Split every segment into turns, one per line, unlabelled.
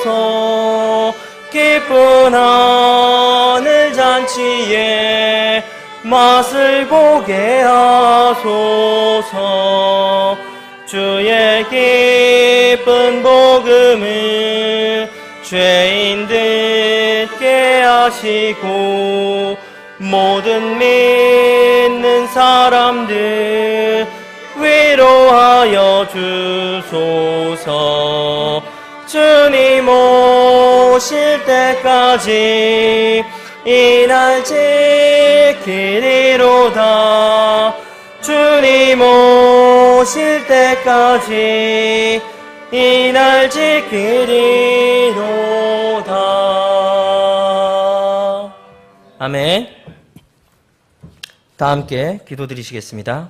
하소서. 기쁜 하늘 잔치에 맛을 보게 하소서. 주의 기쁜 복음을 죄인들 듣게 하시고 모든 믿는 사람들 위로하여 주소서. 주님 오실 때까지 이 날 지키리로다. 주님 오실 때까지 이 날 지키리로다. 아멘. 다 함께 기도드리시겠습니다.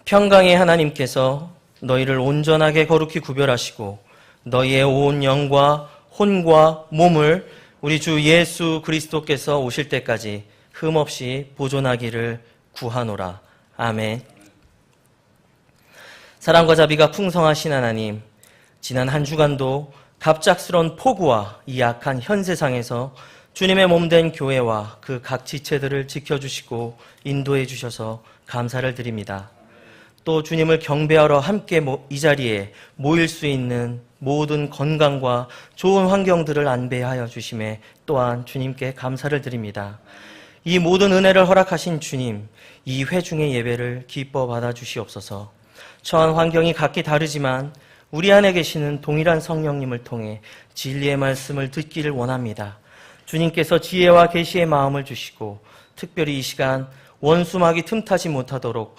평강의 하나님께서 너희를 온전하게 거룩히 구별하시고 너희의 온 영과 혼과 몸을 우리 주 예수 그리스도께서 오실 때까지 흠없이 보존하기를 구하노라. 아멘. 사랑과 자비가 풍성하신 하나님, 지난 한 주간도 갑작스러운 폭우와 이 악한 현 세상에서 주님의 몸된 교회와 그 각 지체들을 지켜주시고 인도해 주셔서 감사를 드립니다. 또 주님을 경배하러 함께 이 자리에 모일 수 있는 모든 건강과 좋은 환경들을 안배하여 주심에 또한 주님께 감사를 드립니다. 이 모든 은혜를 허락하신 주님, 이 회중의 예배를 기뻐 받아주시옵소서. 처한 환경이 각기 다르지만 우리 안에 계시는 동일한 성령님을 통해 진리의 말씀을 듣기를 원합니다. 주님께서 지혜와 계시의 마음을 주시고 특별히 이 시간 원수막이 틈타지 못하도록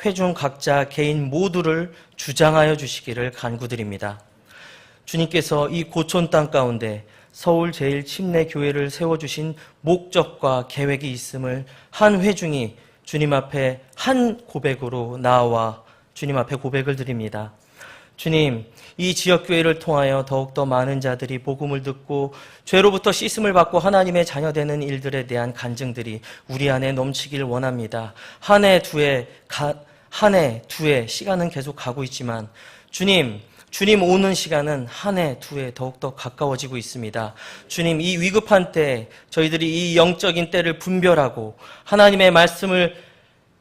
회중 각자 개인 모두를 주장하여 주시기를 간구드립니다. 주님께서 이 고촌 땅 가운데 서울 제1침례교회를 세워주신 목적과 계획이 있음을 한 회중이 주님 앞에 한 고백으로 나와 주님 앞에 고백을 드립니다. 주님, 이 지역교회를 통하여 더욱더 많은 자들이 복음을 듣고 죄로부터 씻음을 받고 하나님의 자녀되는 일들에 대한 간증들이 우리 안에 넘치길 원합니다. 한 해, 두 해 시간은 계속 가고 있지만 주님 오는 시간은 한 해, 두 해 더욱더 가까워지고 있습니다. 주님, 이 위급한 때 저희들이 이 영적인 때를 분별하고 하나님의 말씀을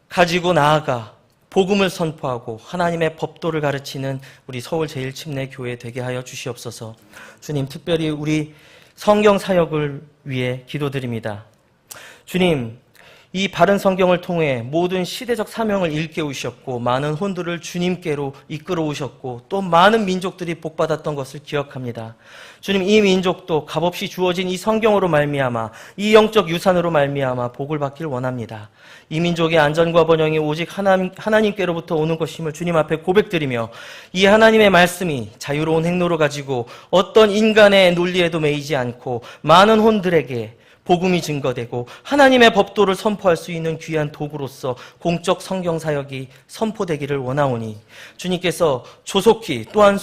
가지고 나아가 복음을 선포하고 하나님의 법도를 가르치는 우리 서울 제1침례교회 되게 하여 주시옵소서. 주님, 특별히 우리 성경 사역을 위해 기도드립니다. 주님, 이 바른 성경을 통해 모든 시대적 사명을 일깨우셨고 많은 혼들을 주님께로 이끌어 오셨고 또 많은 민족들이 복받았던 것을 기억합니다. 주님, 이 민족도 값없이 주어진 이 성경으로 말미암아 이 영적 유산으로 말미암아 복을 받길 원합니다. 이 민족의 안전과 번영이 오직 하나님께로부터 오는 것임을 주님 앞에 고백드리며 이 하나님의 말씀이 자유로운 행로를 가지고 어떤 인간의 논리에도 매이지 않고 많은 혼들에게 복음이 증거되고 하나님의 법도를 선포할 수 있는 귀한 도구로서 공적 성경 사역이 선포되기를 원하오니 주님께서 조속히 또한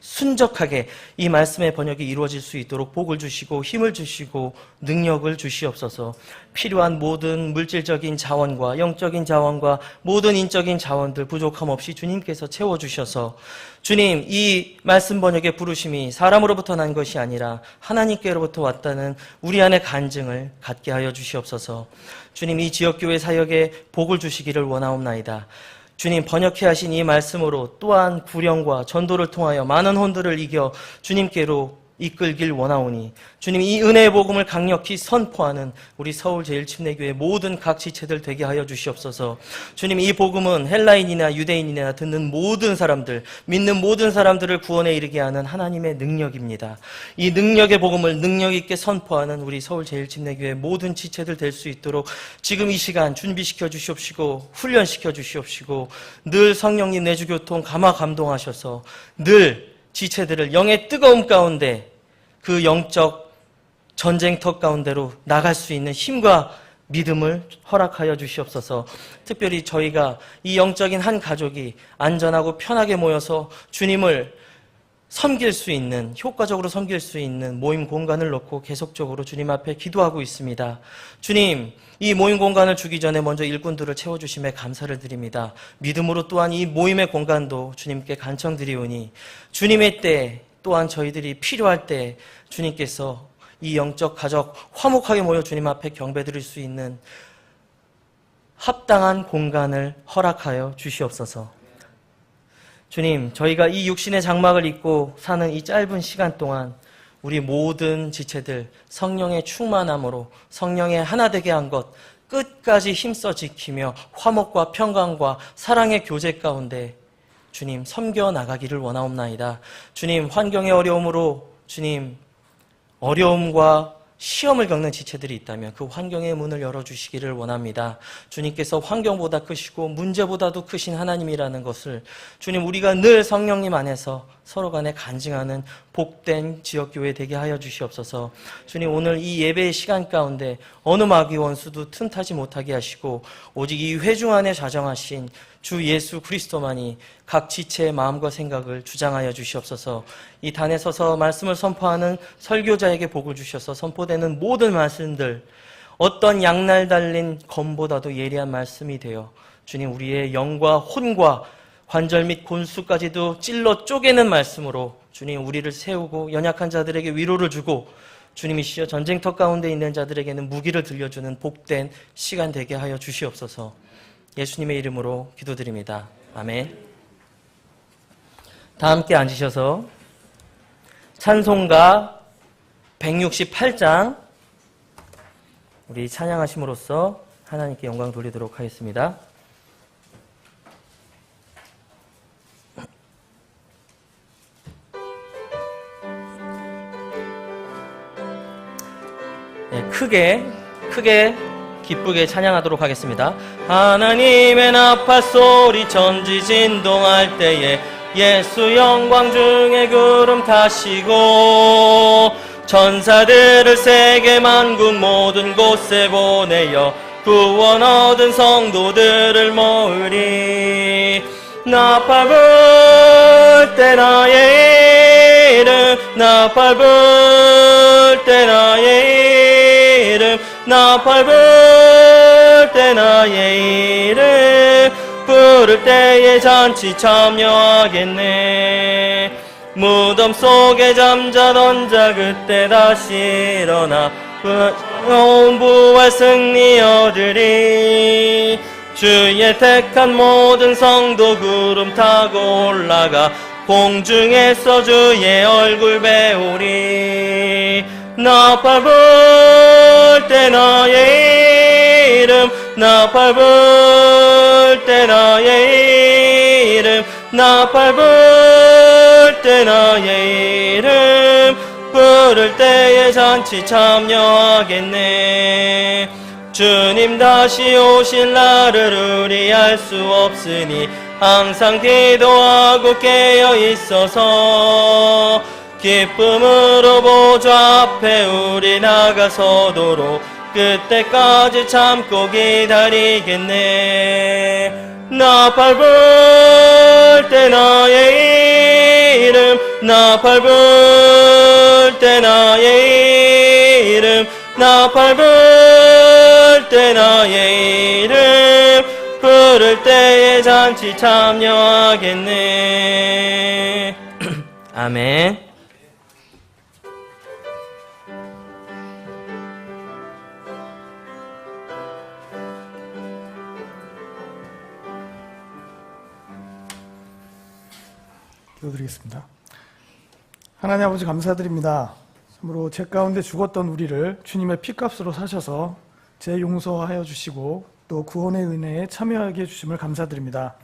순적하게 이 말씀의 번역이 이루어질 수 있도록 복을 주시고 힘을 주시고 능력을 주시옵소서. 필요한 모든 물질적인 자원과 영적인 자원과 모든 인적인 자원들 부족함 없이 주님께서 채워주셔서 주님, 이 말씀 번역의 부르심이 사람으로부터 난 것이 아니라 하나님께로부터 왔다는 우리 안의 간증을 갖게 하여 주시옵소서. 주님, 이 지역교회 사역에 복을 주시기를 원하옵나이다. 주님, 번역해 하신 이 말씀으로 또한 구령과 전도를 통하여 많은 혼들을 이겨 주님께로 이끌길 원하오니 주님, 이 은혜의 복음을 강력히 선포하는 우리 서울 제1침례교회 모든 각 지체들 되게 하여 주시옵소서. 주님, 이 복음은 헬라인이나 유대인이나 듣는 모든 사람들, 믿는 모든 사람들을 구원에 이르게 하는 하나님의 능력입니다. 이 능력의 복음을 능력 있게 선포하는 우리 서울 제1침례교회 모든 지체들 될 수 있도록 지금 이 시간 준비시켜 주시옵시고 훈련시켜 주시옵시고 늘 성령님 내주교통 감화 감동하셔서 늘 지체들을 영의 뜨거움 가운데 그 영적 전쟁터 가운데로 나갈 수 있는 힘과 믿음을 허락하여 주시옵소서. 특별히 저희가 이 영적인 한 가족이 안전하고 편하게 모여서 주님을 섬길 수 있는, 효과적으로 섬길 수 있는 모임 공간을 놓고 계속적으로 주님 앞에 기도하고 있습니다. 주님, 이 모임 공간을 주기 전에 먼저 일꾼들을 채워주심에 감사를 드립니다. 믿음으로 또한 이 모임의 공간도 주님께 간청드리오니 주님의 때 또한 저희들이 필요할 때 주님께서 이 영적 가족 화목하게 모여 주님 앞에 경배드릴 수 있는 합당한 공간을 허락하여 주시옵소서. 주님, 저희가 이 육신의 장막을 입고 사는 이 짧은 시간 동안 우리 모든 지체들 성령의 충만함으로 성령의 하나 되게 한 것 끝까지 힘써 지키며 화목과 평강과 사랑의 교제 가운데 주님 섬겨 나가기를 원하옵나이다. 주님, 환경의 어려움으로 주님 어려움과 시험을 겪는 지체들이 있다면 그 환경의 문을 열어주시기를 원합니다. 주님께서 환경보다 크시고 문제보다도 크신 하나님이라는 것을 주님, 우리가 늘 성령님 안에서 서로 간에 간증하는 복된 지역교회 되게 하여 주시옵소서. 주님, 오늘 이 예배의 시간 가운데 어느 마귀 원수도 틈타지 못하게 하시고 오직 이 회중 안에 좌정하신 주 예수 그리스도만이 각 지체의 마음과 생각을 주장하여 주시옵소서. 이 단에 서서 말씀을 선포하는 설교자에게 복을 주셔서 선포되는 모든 말씀들 어떤 양날 달린 검보다도 예리한 말씀이 되어 주님, 우리의 영과 혼과 관절 및 골수까지도 찔러 쪼개는 말씀으로 주님, 우리를 세우고 연약한 자들에게 위로를 주고 주님이시여 전쟁터 가운데 있는 자들에게는 무기를 들려주는 복된 시간 되게 하여 주시옵소서. 예수님의 이름으로 기도드립니다. 아멘. 다 함께 앉으셔서 찬송가 168장 우리 찬양하심으로써 하나님께 영광 돌리도록 하겠습니다. 네, 크게 기쁘게 찬양하도록 하겠습니다. 하나님의 나팔 소리 천지 진동할 때에 예수 영광 중에 구름 타시고 천사들을 세계 만국 모든 곳에 보내어 구원 얻은 성도들을 모으리. 나팔 불 때 나의 이름, 나팔 불 때 나의 이름, 나팔 불 때 나의 이름, 부를 때에 잔치 참여하겠네. 무덤 속에 잠자던 자 그때 다시 일어나 부활 승리 얻으리. 주의 택한 모든 성도 구름 타고 올라가 공중에서 주의 얼굴 배우리. 나팔 불 때 나의 이름, 나팔 불 때 나의 이름, 나팔 불 때 나의 이름, 부를 때에 잔치 참여하겠네. 주님 다시 오실 날을 우리 알 수 없으니 항상 기도하고 깨어 있어서 기쁨으로 보좌 앞에 우리 나가서도록 그때까지 참고 기다리겠네. 나팔 불 때 나의 이름, 나팔 불 때 나의 이름, 나팔 불 때 나의 이름, 부를 때에 잔치 참여하겠네. 아멘.
기도드리겠습니다. 하나님 아버지 감사드립니다. 참으로 죄 가운데 죽었던 우리를 주님의 피값으로 사셔서 죄 용서하여 주시고 또 구원의 은혜에 참여하게 해주심을 감사드립니다.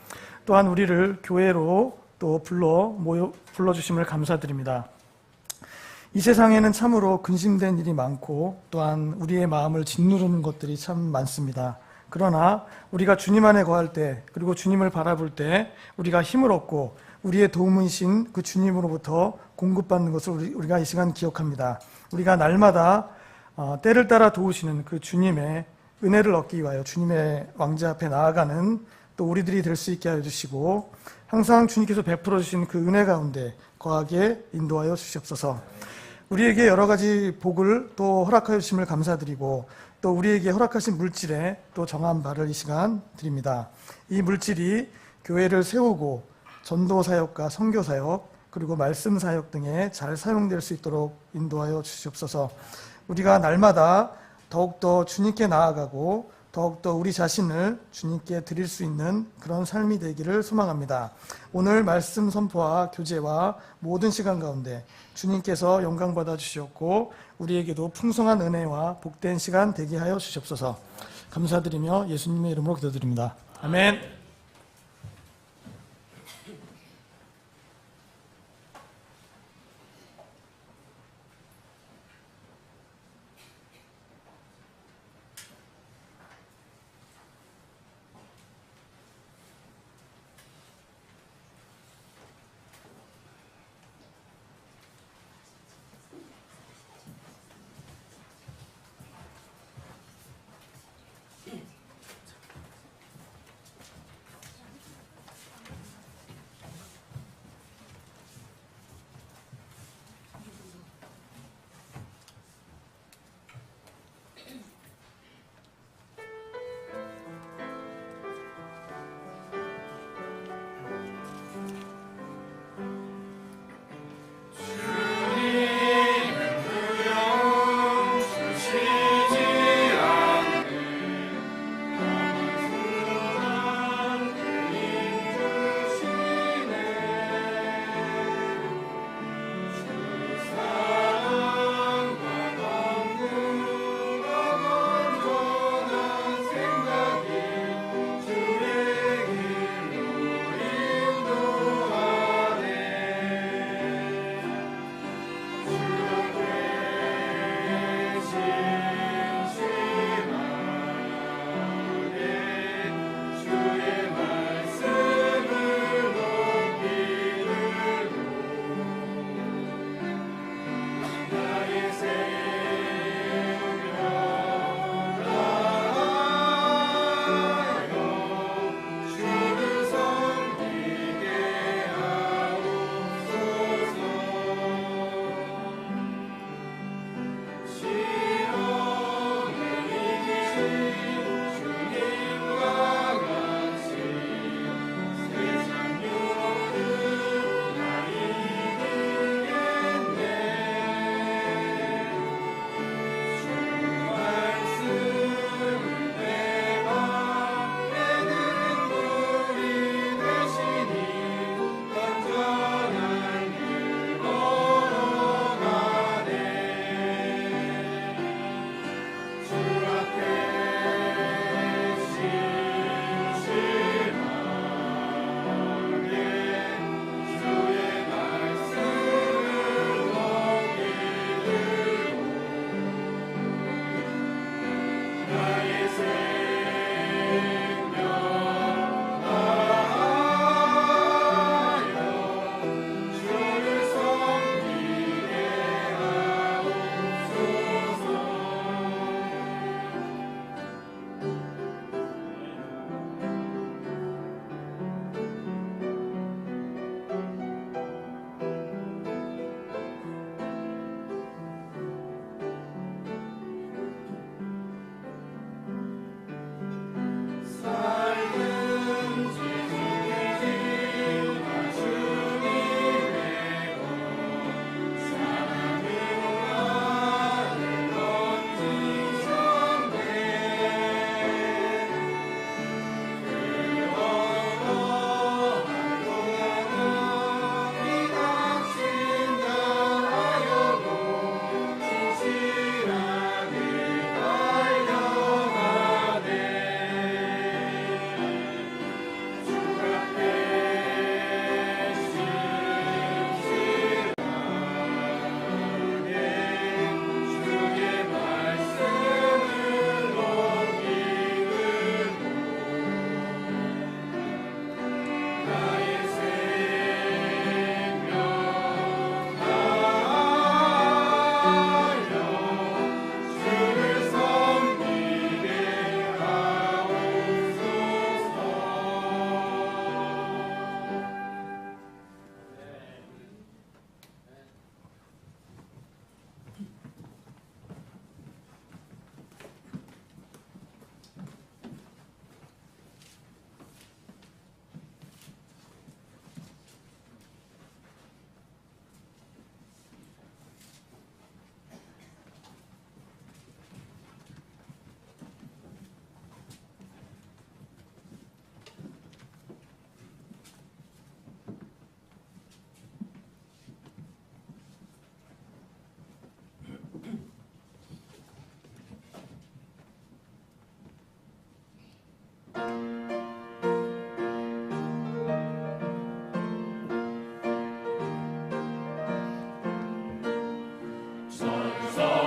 또한 우리를 교회로 또 불러주심을 감사드립니다. 이 세상에는 참으로 근심된 일이 많고 또한 우리의 마음을 짓누르는 것들이 참 많습니다. 그러나 우리가 주님 안에 거할 때 그리고 주님을 바라볼 때 우리가 힘을 얻고 우리의 도움이신 그 주님으로부터 공급받는 것을 우리가 이 시간 기억합니다. 우리가 날마다 때를 따라 도우시는 그 주님의 은혜를 얻기 위하여 주님의 왕자 앞에 나아가는 또 우리들이 될 수 있게 하여 주시고 항상 주님께서 베풀어 주신 그 은혜 가운데 거하게 인도하여 주시옵소서. 우리에게 여러 가지 복을 또 허락하여 주심을 감사드리고 또 우리에게 허락하신 물질에 또 정한 바를 이 시간 드립니다. 이 물질이 교회를 세우고 전도 사역과 선교 사역 그리고 말씀 사역 등에 잘 사용될 수 있도록 인도하여 주시옵소서. 우리가 날마다 더욱더 주님께 나아가고 더욱더 우리 자신을 주님께 드릴 수 있는 그런 삶이 되기를 소망합니다. 오늘 말씀 선포와 교제와 모든 시간 가운데 주님께서 영광 받아 주시옵고 우리에게도 풍성한 은혜와 복된 시간 되게 하여 주시옵소서. 감사드리며 예수님의 이름으로 기도드립니다. 아멘.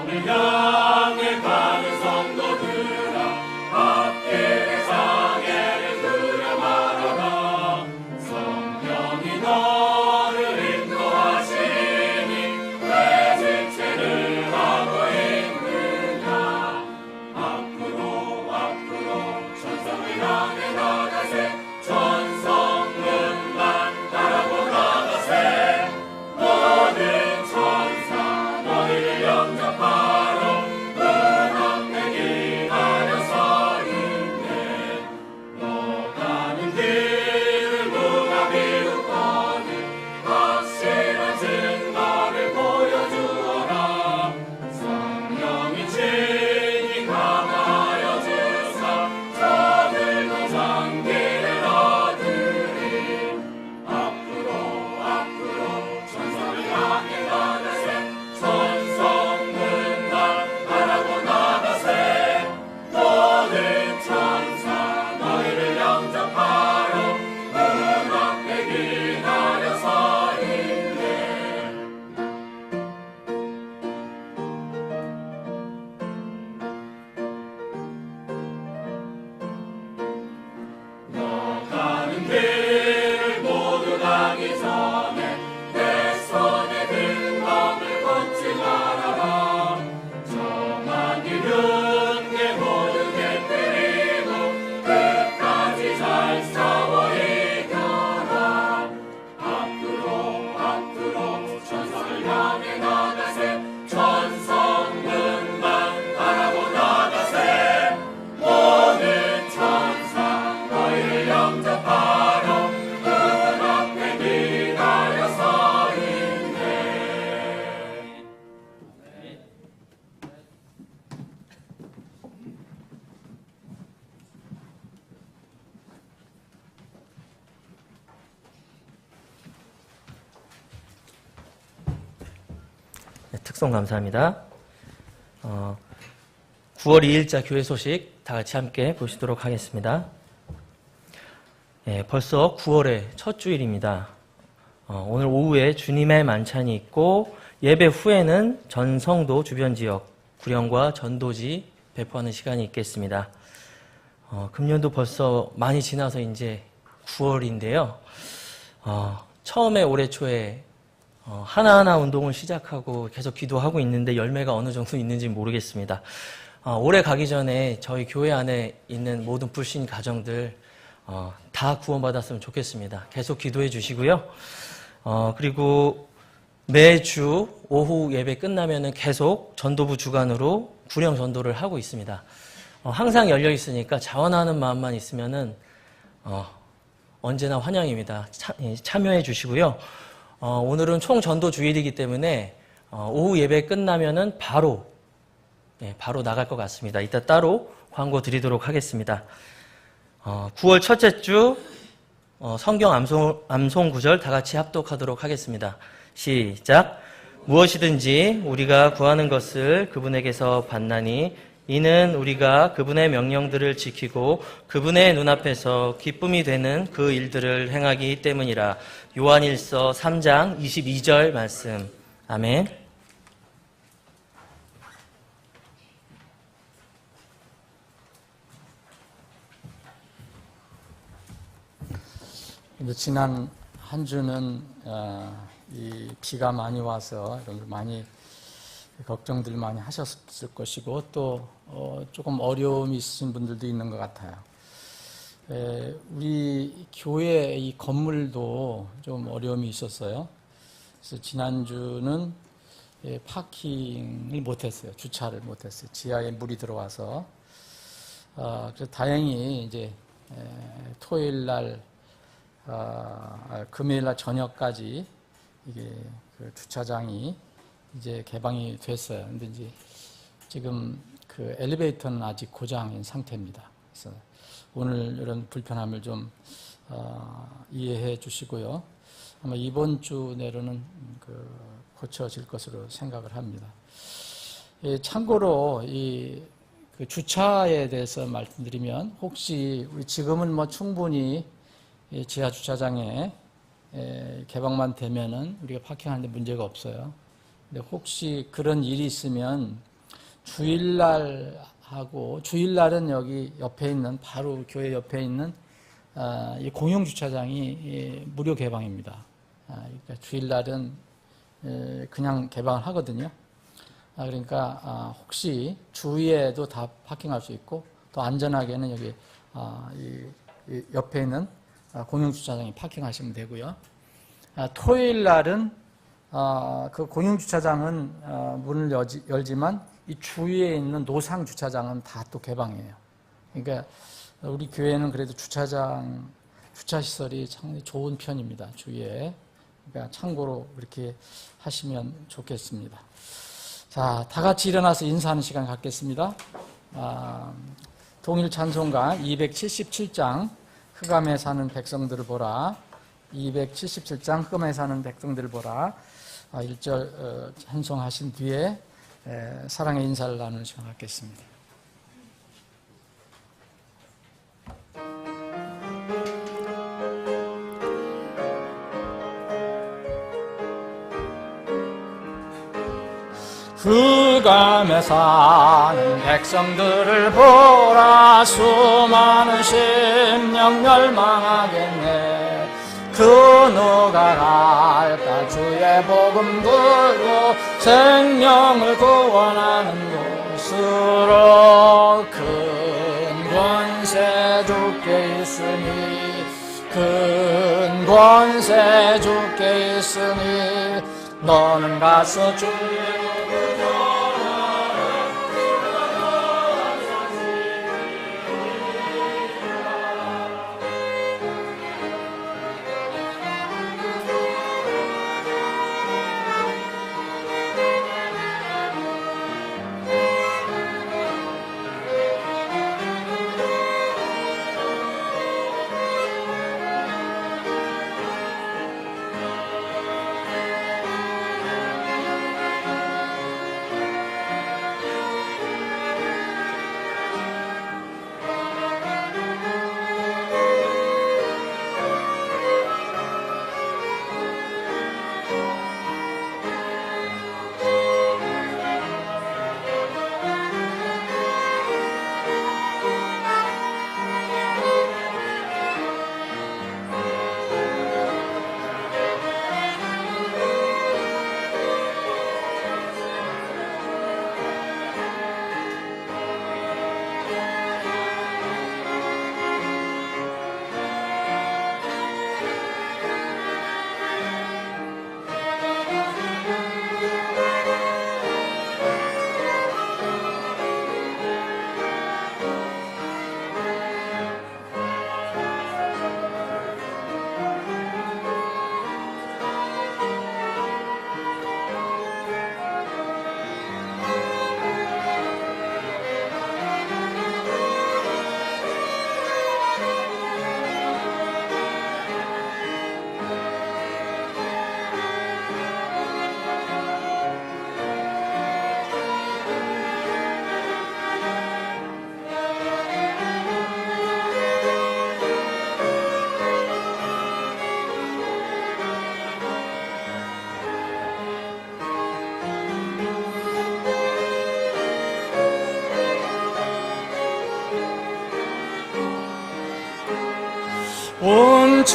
향해 가는 성도들아 앞길의 장애를 두려 말아라. 성령이 너를 인도하시니 왜 지체를 하고 있느냐. 앞으로 천성을 향해 나가세. 천성문만 바라보 나가세. 모든 천사 너희를 영접하러 문 앞에 기다려 서 있네. 너 가는 길을 누가 비웃거든 확실한 증거를 보여주어라. 성령이 친히 감하여 주사 저들도 장기를 얻으리. 앞으로 천성을 향해 나가세. 천성문만 바라보 나가세. 모든 천사 너희를 영접하러 문 앞에 기다려 서 있네. 너 가는 길을 모두 가기 전에 내 손에 든 검을 걷지 말아라. 정한 길 흉내 모두 깨뜨리고 끝까지 잘 싸워 이겨라. 앞으로 천성을 향해 나가세. 천성문만 바라보 나가세. 모든 천사 너희를 영접하러 문 앞에 기다려 서 있네.
네, 특송 감사합니다. 9월 2일자 교회 소식 다 같이 함께 보시도록 하겠습니다. 벌써 9월의 첫 주일입니다. 오늘 오후에 주님의 만찬이 있고 예배 후에는 전 성도 주변 지역 구령과 전도지 배포하는 시간이 있겠습니다. 금년도 벌써 많이 지나서 이제 9월인데요. 처음에 올해 초에 하나하나 운동을 시작하고 계속 기도하고 있는데 열매가 어느 정도 있는지 모르겠습니다. 올해 가기 전에 저희 교회 안에 있는 모든 불신 가정들 다 구원받았으면 좋겠습니다. 계속 기도해 주시고요. 그리고 매주 오후 예배 끝나면은 계속 전도부 주관으로 구령 전도를 하고 있습니다. 항상 열려 있으니까 자원하는 마음만 있으면은 언제나 환영입니다. 참여해 주시고요. 오늘은 총 전도 주일이기 때문에 오후 예배 끝나면은 바로 나갈 것 같습니다. 이따 따로 광고 드리도록 하겠습니다. 9월 첫째 주 성경 암송 구절 다 같이 합독하도록 하겠습니다. 시작. 무엇이든지 우리가 구하는 것을 그분에게서 받나니 이는 우리가 그분의 명령들을 지키고 그분의 눈앞에서 기쁨이 되는 그 일들을 행하기 때문이라. 요한일서 3장 22절 말씀. 아멘.
지난 한 주는 이 비가 많이 와서 여러분들 많이 걱정들 많이 하셨을 것이고 또 조금 어려움이 있으신 분들도 있는 것 같아요. 우리 교회 이 건물도 좀 어려움이 있었어요. 그래서 지난주는 파킹을 못했어요. 주차를 못했어요. 지하에 물이 들어와서. 그래서 다행히 이제 토요일 날 금요일 날 저녁까지 이게 그 주차장이 이제 개방이 됐어요. 근데 이제 지금 그 엘리베이터는 아직 고장인 상태입니다. 그래서 오늘 이런 불편함을 좀 이해해 주시고요. 아마 이번 주 내로는 그 고쳐질 것으로 생각을 합니다. 참고로 그 주차에 대해서 말씀드리면 혹시 우리 지금은 뭐 충분히 지하 주차장에 개방만 되면은 우리가 파킹하는데 문제가 없어요. 근데 혹시 그런 일이 있으면 주일날은 여기 옆에 있는 바로 교회 옆에 있는 이 공용 주차장이 무료 개방입니다. 그러니까 주일날은 그냥 개방을 하거든요. 그러니까 혹시 주위에도 다 파킹할 수 있고 또 안전하게는 여기 이 옆에 있는 공용 주차장에 파킹하시면 되고요. 토요일날은 그 공용 주차장은 문을 열지만 이 주위에 있는 노상 주차장은 다 또 개방해요. 그러니까 우리 교회는 그래도 주차 시설이 상당히 좋은 편입니다. 주위에. 그러니까 참고로 그렇게 하시면 좋겠습니다. 자, 다 같이 일어나서 인사하는 시간 갖겠습니다. 동일 찬송가 277장 흑암에 사는 백성들을 보라. 277장 흑암에 사는 백성들을 보라. 1절 찬송하신 뒤에 사랑의 인사를 나누는 시간 갖겠습니다. 흑암에 사는 백성들을 보라. 수많은 심령 멸망하겠네. 그 누가 갈까 주의 복음 들고 생명을 구원하는 곳으로. 큰 권세 주께 있으니 큰 권세 주께 있으니 너는 가서 주의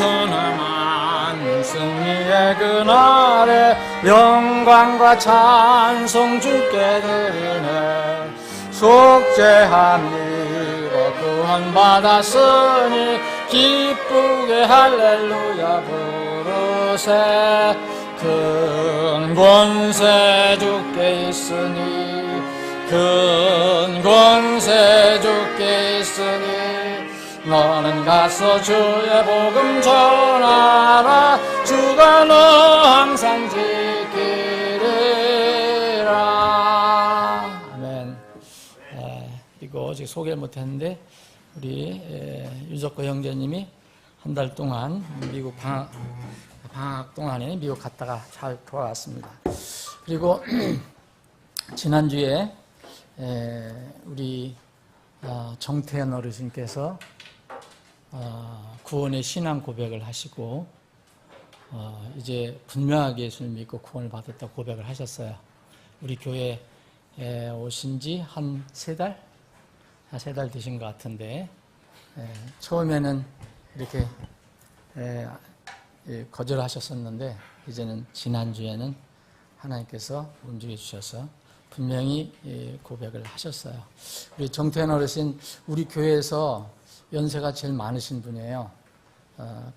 온천함한 승리의 그날에 영광과 찬송 주께 드리네. 속죄함이고 구원받았으니 기쁘게 할렐루야 부르세. 큰 권세 주께 있으니 큰 권세 주께 있으니 너는 가서 주의 복음 전하라. 주가 너 항상 지키리라. 아멘. 그리고 지금 소개를 못했는데 우리 유석거 형제님이 한 달 동안 미국 방학 동안에 미국 갔다가 잘 돌아왔습니다. 그리고 지난주에 우리 정태현 어르신께서 구원의 신앙 고백을 하시고 이제 분명하게 예수를 믿고 구원을 받았다고 고백을 하셨어요. 우리 교회 오신 지 한 3달? 3달 되신 것 같은데, 처음에는 이렇게 거절하셨었는데, 이제는 지난주에는 하나님께서 움직여 주셔서 분명히 고백을 하셨어요. 우리 정태현 어르신, 우리 교회에서 연세가 제일 많으신 분이에요.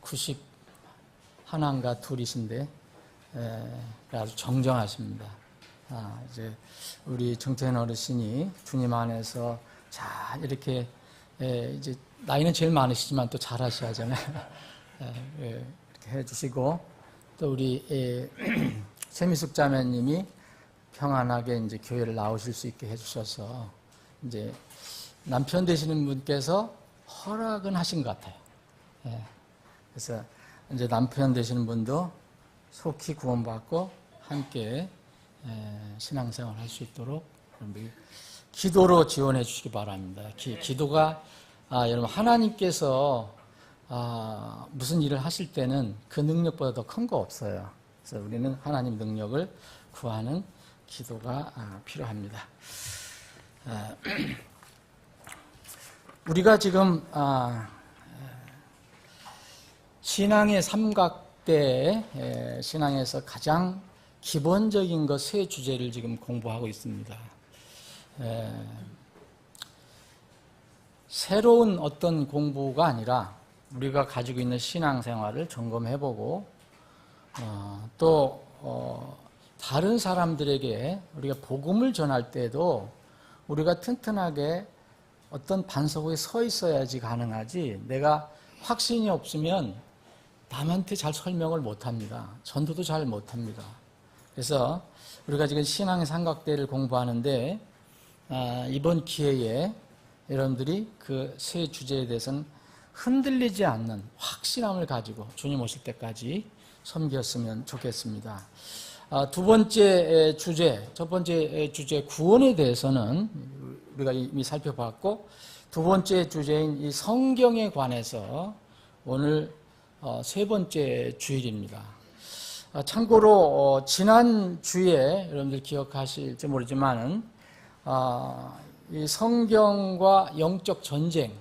91인가 2이신데, 아주 정정하십니다. 이제 우리 정태현 어르신이 주님 안에서 잘 이렇게, 이제 나이는 제일 많으시지만 또 잘 하셔야잖아요. 이렇게 해주시고, 또 우리 세미숙 자매님이 평안하게 이제 교회를 나오실 수 있게 해주셔서, 이제 남편 되시는 분께서 허락은 하신 것 같아요. 그래서 이제 남편 되시는 분도 속히 구원받고 함께 신앙생활 할 수 있도록 기도로 지원해 주시기 바랍니다. 기도가, 여러분, 하나님께서 무슨 일을 하실 때는 그 능력보다 더 큰 거 없어요. 그래서 우리는 하나님 능력을 구하는 기도가 필요합니다. 우리가 지금 신앙의 삼각대, 신앙에서 가장 기본적인 것 3주제를 지금 공부하고 있습니다. 새로운 어떤 공부가 아니라 우리가 가지고 있는 신앙생활을 점검해보고, 또 다른 사람들에게 우리가 복음을 전할 때도 우리가 튼튼하게 어떤 반석 위에 서 있어야지 가능하지, 내가 확신이 없으면 남한테 잘 설명을 못합니다. 전도도 잘 못합니다. 그래서 우리가 지금 신앙의 삼각대를 공부하는데, 이번 기회에 여러분들이 그 3주제에 대해서는 흔들리지 않는 확실함을 가지고 주님 오실 때까지 섬겼으면 좋겠습니다. 두 번째 주제, 첫 번째 주제 구원에 대해서는 우리가 이미 살펴봤고, 두 번째 주제인 이 성경에 관해서 오늘 3번째 주일입니다. 참고로 지난 주에 여러분들 기억하실지 모르지만은 이 성경과 영적 전쟁,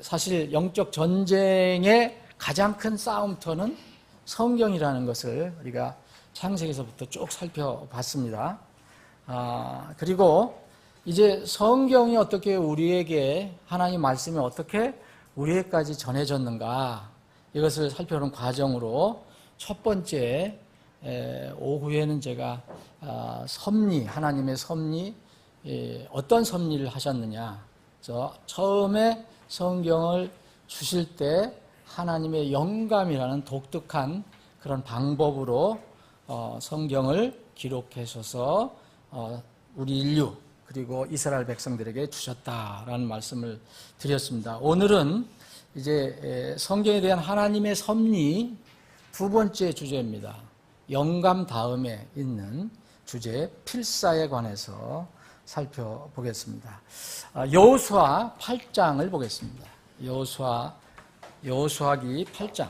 사실 영적 전쟁의 가장 큰 싸움터는 성경이라는 것을 우리가 창세기에서부터 쭉 살펴봤습니다. 그리고 이제 성경이 어떻게 우리에게, 하나님 말씀이 어떻게 우리에게까지 전해졌는가, 이것을 살펴보는 과정으로 첫 번째, 오후에는 제가 섭리, 하나님의 섭리, 어떤 섭리를 하셨느냐. 그래서 처음에 성경을 주실 때 하나님의 영감이라는 독특한 그런 방법으로 성경을 기록하셔서 우리 인류 그리고 이스라엘 백성들에게 주셨다라는 말씀을 드렸습니다. 오늘은 이제 성경에 대한 하나님의 섭리 두 번째 주제입니다. 영감 다음에 있는 주제 필사에 관해서 살펴보겠습니다. 여호수아 8장을 보겠습니다. 여호수아기 8장.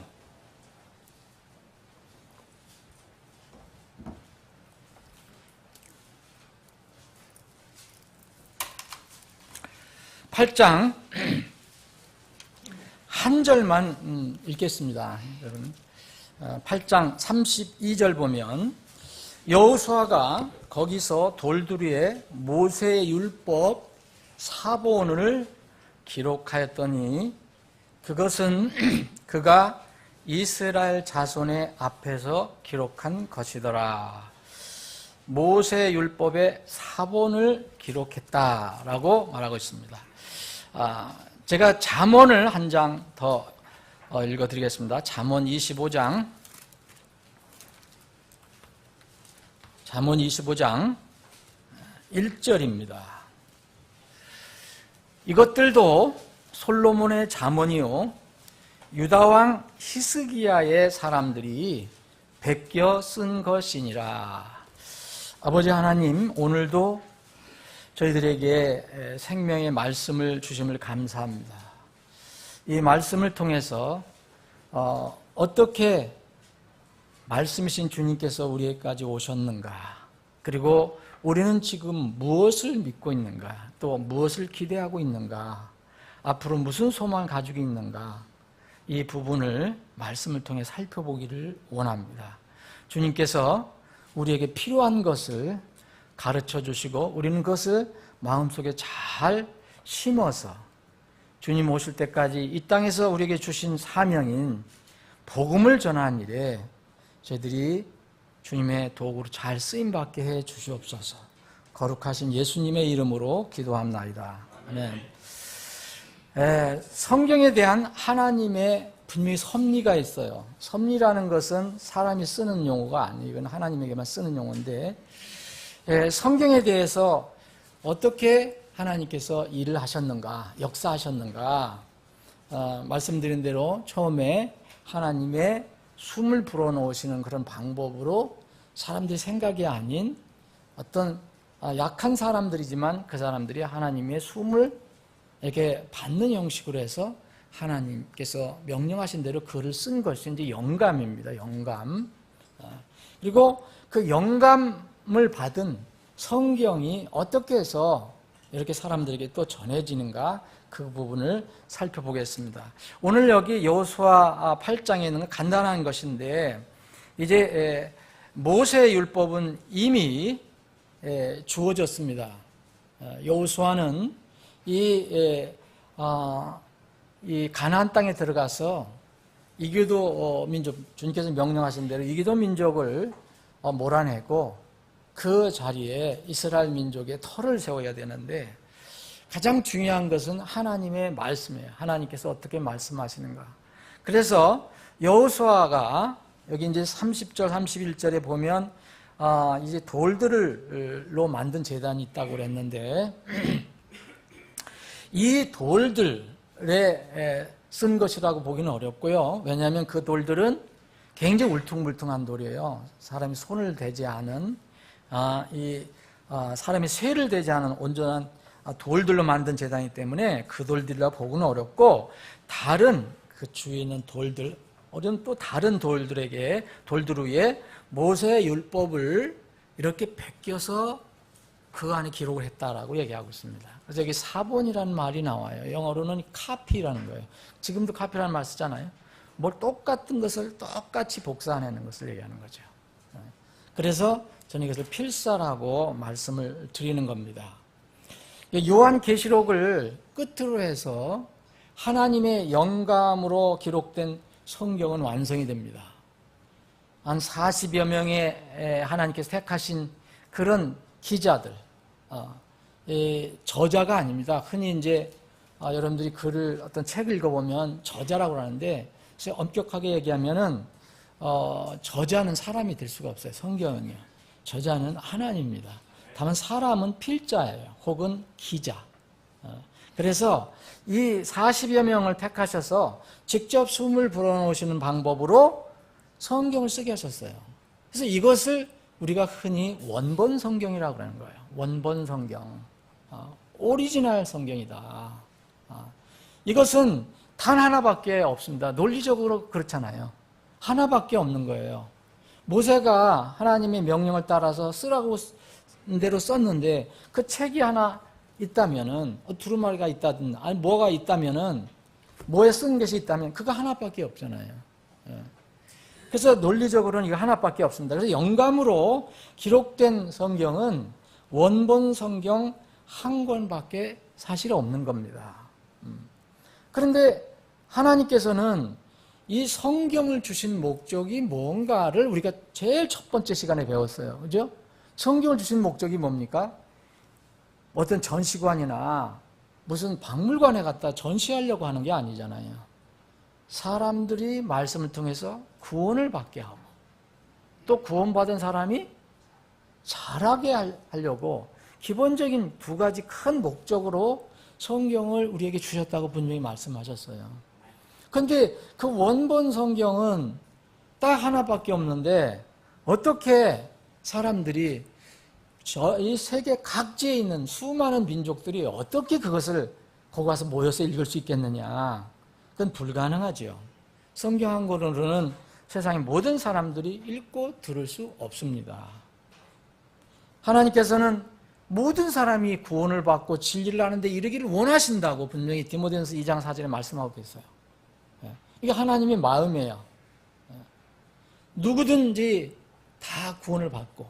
8장 한 절만 읽겠습니다. 여러분, 8장 32절 보면 여호수아가 거기서 돌두리에 모세의 율법 사본을 기록하였더니 그것은 그가 이스라엘 자손의 앞에서 기록한 것이더라. 모세 율법의 사본을 기록했다라고 말하고 있습니다. 제가 잠언을 한 장 더 읽어드리겠습니다. 잠언 25장. 잠언 25장 1절입니다. 이것들도 솔로몬의 잠언이요 유다왕 히스기야의 사람들이 베껴 쓴 것이니라. 아버지 하나님, 오늘도 저희들에게 생명의 말씀을 주심을 감사합니다. 이 말씀을 통해서 어떻게 말씀이신 주님께서 우리에게까지 오셨는가, 그리고 우리는 지금 무엇을 믿고 있는가, 또 무엇을 기대하고 있는가, 앞으로 무슨 소망을 가지고 있는가, 이 부분을 말씀을 통해 살펴보기를 원합니다. 주님께서 우리에게 필요한 것을 가르쳐 주시고 우리는 그것을 마음속에 잘 심어서 주님 오실 때까지 이 땅에서 우리에게 주신 사명인 복음을 전하는 일에 저희들이 주님의 도구로 잘 쓰임받게 해 주시옵소서. 거룩하신 예수님의 이름으로 기도합나이다. 아멘. 성경에 대한 하나님의 분명히 섭리가 있어요. 섭리라는 것은 사람이 쓰는 용어가 아니에요. 이건 하나님에게만 쓰는 용어인데, 성경에 대해서 어떻게 하나님께서 일을 하셨는가, 역사하셨는가, 말씀드린 대로 처음에 하나님의 숨을 불어넣으시는 그런 방법으로 사람들이 생각이 아닌 어떤 약한 사람들이지만 그 사람들이 하나님의 숨을 이렇게 받는 형식으로 해서 하나님께서 명령하신 대로 글을 쓴 것이 이제 영감입니다. 영감. 그리고 그 영감을 받은 성경이 어떻게 해서 이렇게 사람들에게 또 전해지는가, 그 부분을 살펴보겠습니다. 오늘 여기 여호수아 8장에 있는 건 간단한 것인데, 이제 모세의 율법은 이미 주어졌습니다. 여호수아는 이 가나안 땅에 들어가서 이교도 민족, 주님께서 명령하신 대로 이교도 민족을 몰아내고 그 자리에 이스라엘 민족의 터를 세워야 되는데, 가장 중요한 것은 하나님의 말씀이에요. 하나님께서 어떻게 말씀하시는가. 그래서 여호수아가 여기 이제 30절, 31절에 보면 이제 돌들로 만든 제단이 있다고 그랬는데, 이 돌들에 쓴 것이라고 보기는 어렵고요. 왜냐하면 그 돌들은 굉장히 울퉁불퉁한 돌이에요. 사람이 손을 대지 않은, 사람이 쇠를 대지 않은 온전한 돌들로 만든 제단이기 때문에 그 돌들이라 보기는 어렵고, 다른 그 주위에 있는 돌들, 어떤 또 다른 돌들 위에 모세의 율법을 이렇게 베껴서 그 안에 기록을 했다라고 얘기하고 있습니다. 그래서 여기 사본이라는 말이 나와요. 영어로는 카피라는 거예요. 지금도 카피라는 말 쓰잖아요. 뭘 똑같은 것을 똑같이 복사해내는 것을 얘기하는 거죠. 그래서 저는 이것을 필사라고 말씀을 드리는 겁니다. 요한계시록을 끝으로 해서 하나님의 영감으로 기록된 성경은 완성이 됩니다. 한 40여 명의 하나님께서 택하신 그런 기자들, 저자가 아닙니다. 흔히 이제 여러분들이 글을 어떤 책을 읽어보면 저자라고 하는데, 엄격하게 얘기하면은 저자는 사람이 될 수가 없어요. 성경은요. 저자는 하나님입니다. 다만 사람은 필자예요. 혹은 기자. 그래서 이 40여 명을 택하셔서 직접 숨을 불어넣으시는 방법으로 성경을 쓰게 하셨어요. 그래서 이것을 우리가 흔히 원본 성경이라고 하는 거예요. 원본 성경. 오리지널 성경이다. 이것은 단 하나밖에 없습니다. 논리적으로 그렇잖아요. 하나밖에 없는 거예요. 모세가 하나님의 명령을 따라서 쓰라고 대로 썼는데, 그 책이 하나 있다면은, 두루마리가 있다든, 아니 뭐가 있다면은, 뭐에 쓴 것이 있다면 그거 하나밖에 없잖아요. 그래서 논리적으로는 이거 하나밖에 없습니다. 그래서 영감으로 기록된 성경은 원본 성경 한 권밖에 사실 없는 겁니다. 그런데 하나님께서는 이 성경을 주신 목적이 뭔가를 우리가 제일 첫 번째 시간에 배웠어요. 그죠? 성경을 주신 목적이 뭡니까? 어떤 전시관이나 무슨 박물관에 갔다 전시하려고 하는 게 아니잖아요. 사람들이 말씀을 통해서 구원을 받게 하고, 또 구원받은 사람이 잘하게 하려고 기본적인 두 가지 큰 목적으로 성경을 우리에게 주셨다고 분명히 말씀하셨어요. 그런데 그 원본 성경은 딱 하나밖에 없는데, 어떻게 사람들이 이 세계 각지에 있는 수많은 민족들이 어떻게 그것을 거기 가서 모여서 읽을 수 있겠느냐? 그건 불가능하죠. 성경 한 권으로는 세상의 모든 사람들이 읽고 들을 수 없습니다. 하나님께서는 모든 사람이 구원을 받고 진리를 아는데 이르기를 원하신다고 분명히 디모데전서 2장 4절에 말씀하고 계세요. 이게 하나님의 마음이에요. 누구든지 다 구원을 받고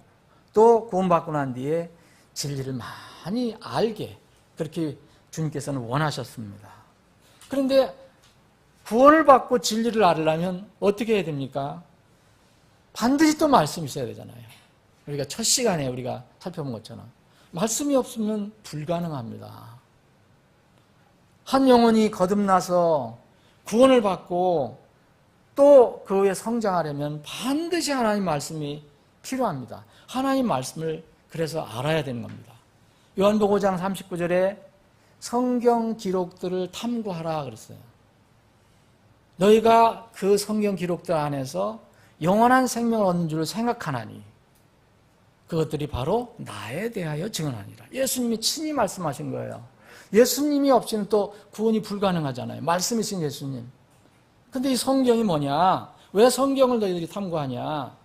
또 구원받고 난 뒤에 진리를 많이 알게 그렇게 주님께서는 원하셨습니다. 그런데 구원을 받고 진리를 알으려면 어떻게 해야 됩니까? 반드시 또 말씀이 있어야 되잖아요. 우리가 첫 시간에 우리가 살펴본 것처럼 말씀이 없으면 불가능합니다. 한 영혼이 거듭나서 구원을 받고 또 그 후에 성장하려면 반드시 하나님 말씀이 필요합니다. 하나님 말씀을 그래서 알아야 되는 겁니다. 요한복음 5장 39절에 성경 기록들을 탐구하라 그랬어요. 너희가 그 성경 기록들 안에서 영원한 생명을 얻는 줄 생각하나니 그것들이 바로 나에 대하여 증언하니라. 예수님이 친히 말씀하신 거예요. 예수님이 없이는 또 구원이 불가능하잖아요. 말씀이 있으신 예수님. 근데 이 성경이 뭐냐? 왜 성경을 너희들이 탐구하냐?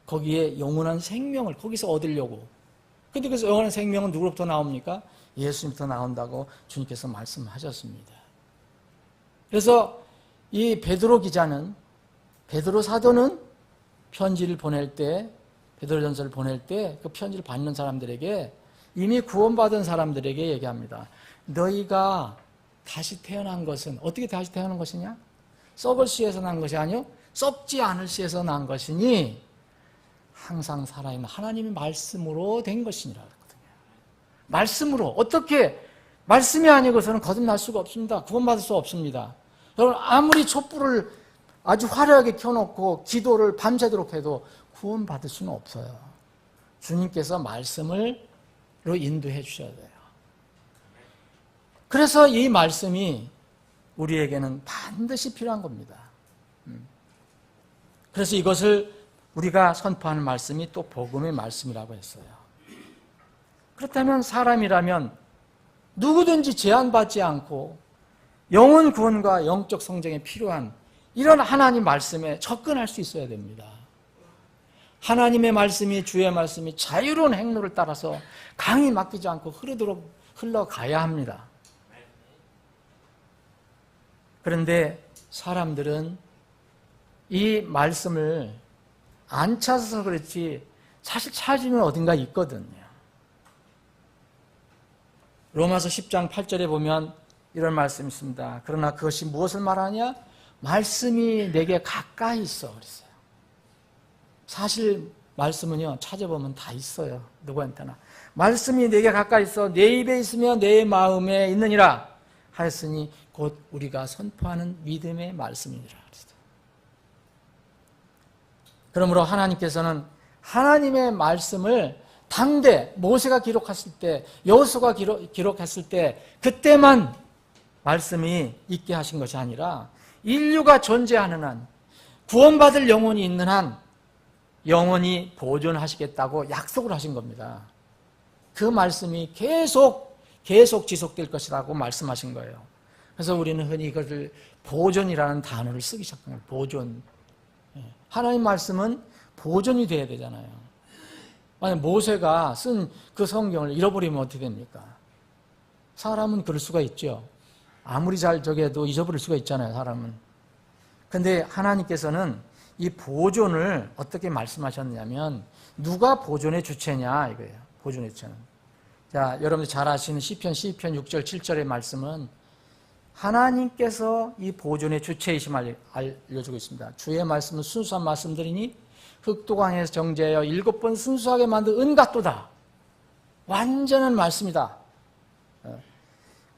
거기에 영원한 생명을 거기서 얻으려고. 근데 그래서 영원한 생명은 누구로부터 나옵니까? 예수님부터 나온다고 주님께서 말씀하셨습니다. 그래서 이 베드로 기자는, 베드로 사도는 편지를 보낼 때, 베드로전서를 보낼 때 그 편지를 받는 사람들에게, 이미 구원받은 사람들에게 얘기합니다. 너희가 다시 태어난 것은 어떻게 다시 태어난 것이냐? 썩을 씨에서 난 것이 아니요 썩지 않을 씨에서 난 것이니 항상 살아있는 하나님의 말씀으로 된 것이니라 그랬거든요. 말씀으로. 어떻게? 말씀이 아니고서는 거듭날 수가 없습니다. 구원받을 수 없습니다. 여러분, 아무리 촛불을 아주 화려하게 켜놓고 기도를 밤새도록 해도 구원받을 수는 없어요. 주님께서 말씀으로 인도해 주셔야 돼요. 그래서 이 말씀이 우리에게는 반드시 필요한 겁니다. 그래서 이것을 우리가 선포하는 말씀이 또 복음의 말씀이라고 했어요. 그렇다면 사람이라면 누구든지 제한받지 않고 영혼 구원과 영적 성장에 필요한 이런 하나님 말씀에 접근할 수 있어야 됩니다. 하나님의 말씀이, 주의 말씀이 자유로운 행로를 따라서 강이 막히지 않고 흐르도록 흘러가야 합니다. 그런데 사람들은 이 말씀을 안 찾아서 그렇지 사실 찾으면 어딘가 있거든요. 로마서 10장 8절에 보면 이런 말씀이 있습니다. 그러나 그것이 무엇을 말하냐? 말씀이 내게 가까이 있어 그랬어요. 사실 말씀은요, 찾아보면 다 있어요. 누구한테나. 말씀이 내게 가까이 있어 내 입에 있으며 내 마음에 있느니라 하였으니 곧 우리가 선포하는 믿음의 말씀이니라 그랬어요. 그러므로 하나님께서는 하나님의 말씀을 당대 모세가 기록했을 때, 여호수아가 기록했을 때 그때만 말씀이 있게 하신 것이 아니라 인류가 존재하는 한, 구원받을 영혼이 있는 한 영원히 보존하시겠다고 약속을 하신 겁니다. 그 말씀이 계속 지속될 것이라고 말씀하신 거예요. 그래서 우리는 흔히 이것을 보존이라는 단어를 쓰기 시작한 거예요. 보존. 하나님 말씀은 보존이 돼야 되잖아요. 만약 모세가 쓴 그 성경을 잃어버리면 어떻게 됩니까? 사람은 그럴 수가 있죠. 아무리 잘 적어도 잊어버릴 수가 있잖아요, 사람은. 근데 하나님께서는 이 보존을 어떻게 말씀하셨냐면, 누가 보존의 주체냐 이거예요. 보존의 주체는. 자, 여러분들 잘 아시는 시편 6절 7절의 말씀은 하나님께서 이 보존의 주체이심을 알려주고 있습니다. 주의 말씀은 순수한 말씀들이니 흑도강에서 정제하여 7번 순수하게 만든 은같도다. 완전한 말씀이다.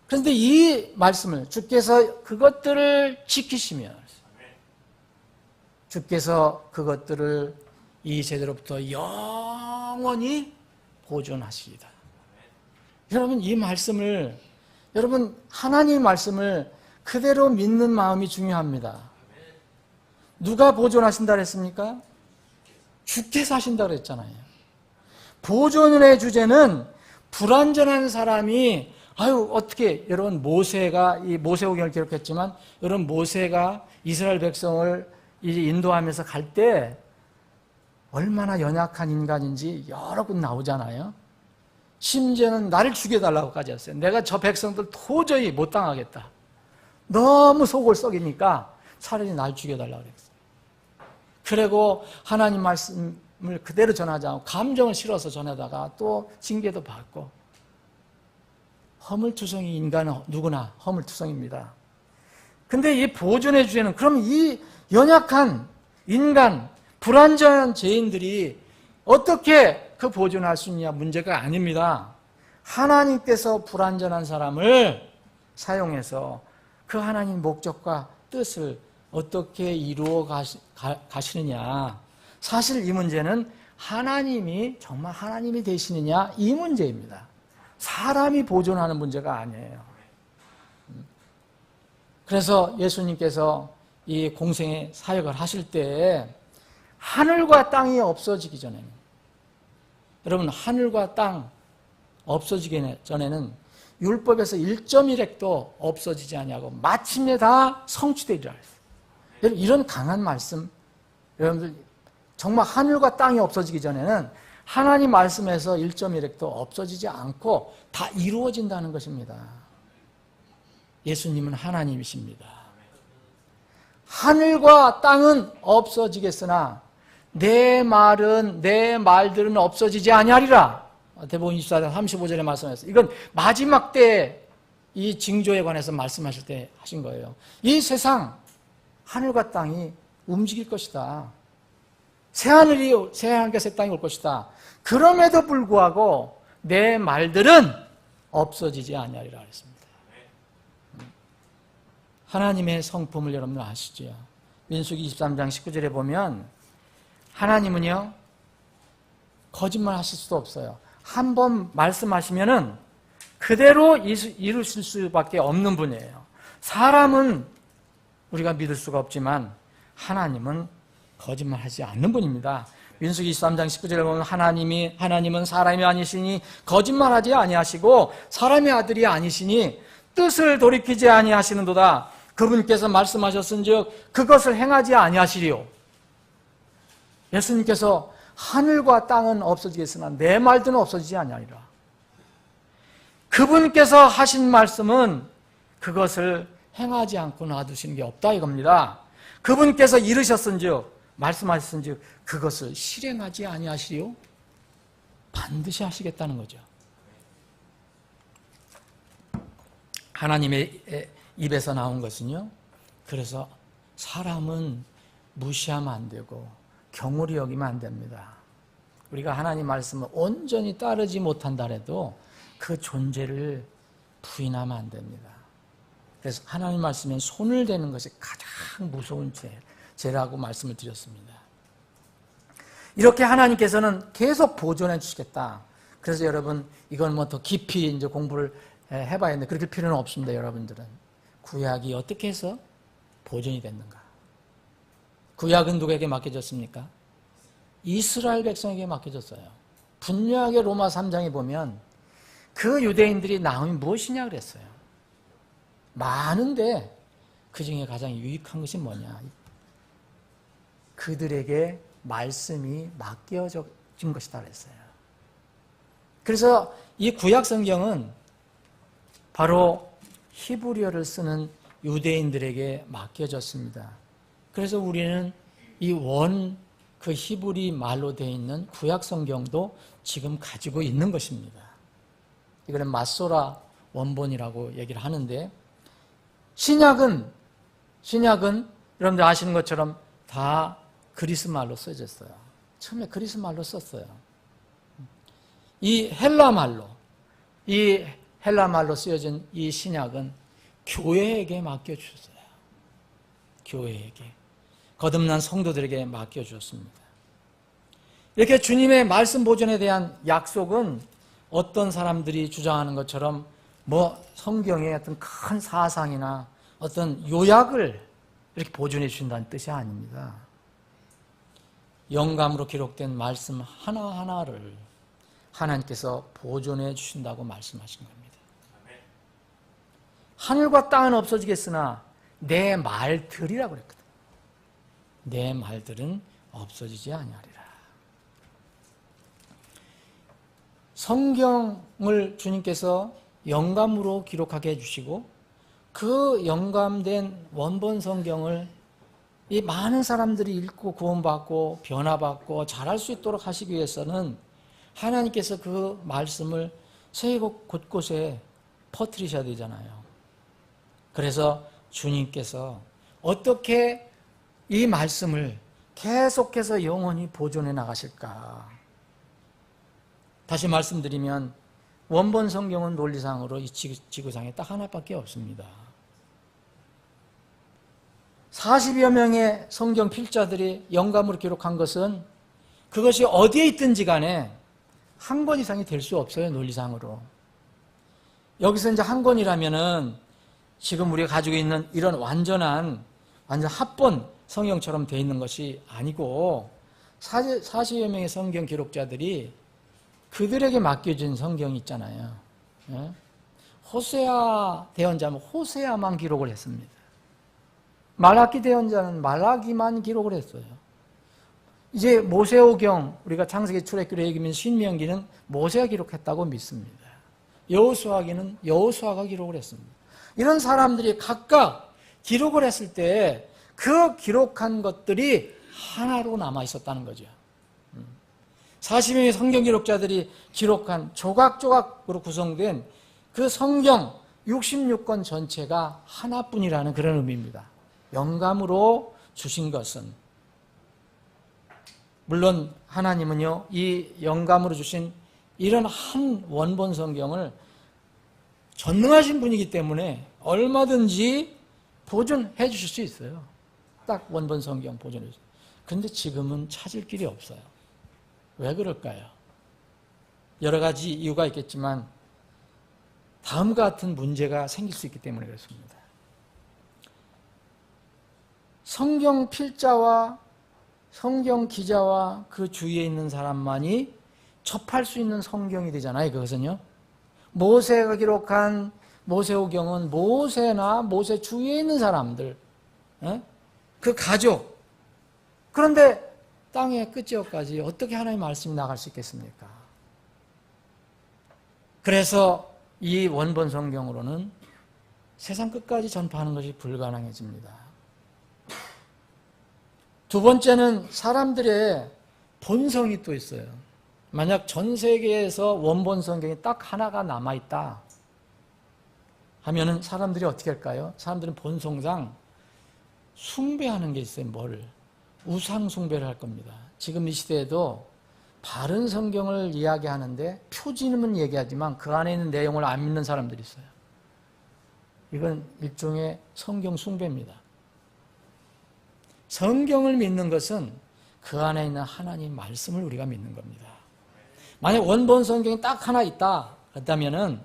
그런데 이 말씀을 주께서 그것들을 지키시면, 주께서 그것들을 이 세대로부터 영원히 보존하시리다. 여러분, 이 말씀을, 여러분, 하나님의 말씀을 그대로 믿는 마음이 중요합니다. 누가 보존하신다 그랬습니까? 주께서 하신다 그랬잖아요. 보존의 주제는 불완전한 사람이, 어떻게, 여러분, 모세가, 이 모세오경을 기록했지만, 여러분, 모세가 이스라엘 백성을 이제 인도하면서 갈 때, 얼마나 연약한 인간인지 여러 군 나오잖아요. 심지어는 나를 죽여달라고까지 했어요. 내가 저 백성들 도저히 못 당하겠다. 너무 속을 썩이니까 차라리 날 죽여달라고 그랬어요. 그리고 하나님 말씀을 그대로 전하지 않고 감정을 실어서 전하다가 또 징계도 받고, 허물투성이 인간은 누구나 허물투성입니다. 근데 이 보존의 주제는, 그럼 이 연약한 인간, 불완전한 죄인들이 어떻게 그 보존할 수 있냐 문제가 아닙니다. 하나님께서 불완전한 사람을 사용해서 그 하나님 목적과 뜻을 어떻게 이루어 가시느냐. 사실 이 문제는 하나님이 정말 하나님이 되시느냐 이 문제입니다. 사람이 보존하는 문제가 아니에요. 그래서 예수님께서 이 공생의 사역을 하실 때 하늘과 땅이 없어지기 전에는, 여러분 하늘과 땅 없어지기 전에는 율법에서 1.1획도 없어지지 아니하고 마침내 다 성취되리라 했어요. 여러분 이런 강한 말씀, 여러분들 정말 하늘과 땅이 없어지기 전에는 하나님 말씀에서 1.1획도 없어지지 않고 다 이루어진다는 것입니다. 예수님은 하나님이십니다. 하늘과 땅은 없어지겠으나 내 말들은 없어지지 아니하리라. 마태복음 24장 35절에 말씀하셨어요. 이건 마지막 때 이 징조에 관해서 말씀하실 때 하신 거예요. 이 세상 하늘과 땅이 움직일 것이다. 새하늘과 새 땅이 올 것이다. 그럼에도 불구하고 내 말들은 없어지지 아니하리라 했습니다. 하나님의 성품을 여러분 아시죠? 민수기 23장 19절에 보면 하나님은요 거짓말 하실 수도 없어요. 한 번 말씀하시면은 그대로 이루실 수밖에 없는 분이에요. 사람은 우리가 믿을 수가 없지만 하나님은 거짓말하지 않는 분입니다. 민수기 23장 19절에 보면 하나님은 사람이 아니시니 거짓말하지 아니하시고 사람의 아들이 아니시니 뜻을 돌이키지 아니하시는도다. 그분께서 말씀하셨은즉 그것을 행하지 아니하시리요. 예수님께서 하늘과 땅은 없어지겠으나 내 말들은 없어지지 아니하리라. 그분께서 하신 말씀은 그것을 행하지 않고 놔두시는 게 없다 이겁니다. 그분께서 이르셨은즉 말씀하셨은즉 그것을 실행하지 아니하시리요. 반드시 하시겠다는 거죠. 하나님의 입에서 나온 것은요, 그래서 사람은 무시하면 안 되고 경홀히 여기면 안 됩니다. 우리가 하나님 말씀을 온전히 따르지 못한다 해도 그 존재를 부인하면 안 됩니다. 그래서 하나님 말씀에 손을 대는 것이 가장 무서운 죄라고 말씀을 드렸습니다. 이렇게 하나님께서는 계속 보존해 주시겠다. 그래서 여러분 이건 뭐 더 깊이 이제 공부를 해봐야 하는데 그렇게 필요는 없습니다. 여러분들은 구약이 어떻게 해서 보존이 됐는가? 구약은 누구에게 맡겨졌습니까? 이스라엘 백성에게 맡겨졌어요. 분명하게 로마 3장에 보면 그 유대인들이 나음이 무엇이냐 그랬어요. 많은데 그 중에 가장 유익한 것이 뭐냐? 그들에게 말씀이 맡겨진 것이다 그랬어요. 그래서 이 구약 성경은 바로 히브리어를 쓰는 유대인들에게 맡겨졌습니다. 그래서 우리는 이 그 히브리 말로 되어 있는 구약 성경도 지금 가지고 있는 것입니다. 이거는 마소라 원본이라고 얘기를 하는데, 신약은 여러분들 아시는 것처럼 다 그리스 말로 써졌어요. 처음에 그리스 말로 썼어요. 이 헬라 말로 쓰여진 이 신약은 교회에게 맡겨주셨어요. 교회에게. 거듭난 성도들에게 맡겨주었습니다. 이렇게 주님의 말씀 보존에 대한 약속은 어떤 사람들이 주장하는 것처럼 뭐 성경의 어떤 큰 사상이나 어떤 요약을 이렇게 보존해 주신다는 뜻이 아닙니다. 영감으로 기록된 말씀 하나하나를 하나님께서 보존해 주신다고 말씀하신 겁니다. 하늘과 땅은 없어지겠으나 내 말들이라고 그랬거든. 내 말들은 없어지지 아니하리라. 성경을 주님께서 영감으로 기록하게 해주시고 그 영감된 원본 성경을 이 많은 사람들이 읽고 구원받고 변화받고 잘할 수 있도록 하시기 위해서는 하나님께서 그 말씀을 세계국 곳곳에 퍼뜨리셔야 되잖아요. 그래서 주님께서 어떻게 이 말씀을 계속해서 영원히 보존해 나가실까? 다시 말씀드리면 원본 성경은 논리상으로 이 지구상에 딱 하나밖에 없습니다. 40여 명의 성경 필자들이 영감으로 기록한 것은 그것이 어디에 있든지 간에 한 권 이상이 될 수 없어요, 논리상으로. 여기서 이제 한 권이라면은 지금 우리가 가지고 있는 이런 완전 합본 성경처럼 되어 있는 것이 아니고 40여 명의 성경 기록자들이 그들에게 맡겨진 성경이 있잖아요. 예? 호세아 대언자는 호세아만 기록을 했습니다. 말라기 대언자는 말라기만 기록을 했어요. 이제 모세오경, 우리가 창세기 출애굽기로 얘기하면 신명기는 모세가 기록했다고 믿습니다. 여호수아기는 여호수아가 기록을 했습니다. 이런 사람들이 각각 기록을 했을 때 그 기록한 것들이 하나로 남아 있었다는 거죠. 40명의 성경 기록자들이 기록한 조각조각으로 구성된 그 성경 66권 전체가 하나뿐이라는 그런 의미입니다. 영감으로 주신 것은 물론 하나님은요, 이 영감으로 주신 이런 한 원본 성경을 전능하신 분이기 때문에 얼마든지 보존해 주실 수 있어요. 딱 원본 성경 보존해 주세요. 그런데 지금은 찾을 길이 없어요. 왜 그럴까요? 여러 가지 이유가 있겠지만 다음과 같은 문제가 생길 수 있기 때문에 그렇습니다. 성경 필자와 성경 기자와 그 주위에 있는 사람만이 접할 수 있는 성경이 되잖아요. 그것은요. 모세가 기록한 모세오경은 모세나 모세 주위에 있는 사람들, 그 가족. 그런데 땅의 끝지어까지 어떻게 하나님의 말씀이 나갈 수 있겠습니까? 그래서 이 원본 성경으로는 세상 끝까지 전파하는 것이 불가능해집니다. 두 번째는 사람들의 본성이 또 있어요. 만약 전 세계에서 원본 성경이 딱 하나가 남아있다 하면은 사람들이 어떻게 할까요? 사람들은 본성상 숭배하는 게 있어요. 뭐를? 우상 숭배를 할 겁니다. 지금 이 시대에도 바른 성경을 이야기하는데 표지는 얘기하지만 그 안에 있는 내용을 안 믿는 사람들이 있어요. 이건 일종의 성경 숭배입니다. 성경을 믿는 것은 그 안에 있는 하나님 말씀을 우리가 믿는 겁니다. 만약 원본 성경이 딱 하나 있다 그렇다면은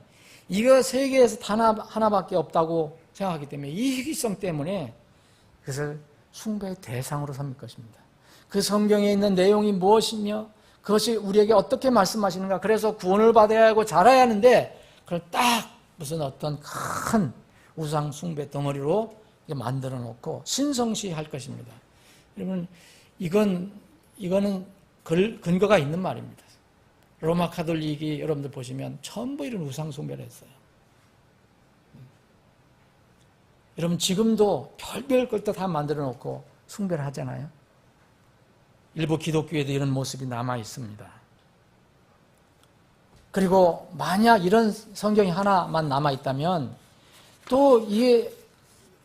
이거 세계에서 단 하나밖에 없다고 생각하기 때문에 이 희귀성 때문에 그것을 숭배의 대상으로 삼을 것입니다. 그 성경에 있는 내용이 무엇이며 그것이 우리에게 어떻게 말씀하시는가. 그래서 구원을 받아야 하고 잘해야 하는데 그걸 딱 무슨 어떤 큰 우상 숭배 덩어리로 만들어 놓고 신성시할 것입니다. 여러분 이거는 근거가 있는 말입니다. 로마 가톨릭이 여러분들 보시면 전부 이런 우상 숭배를 했어요. 여러분 지금도 별별 것도 다 만들어 놓고 숭배를 하잖아요. 일부 기독교에도 이런 모습이 남아 있습니다. 그리고 만약 이런 성경이 하나만 남아 있다면 또 이게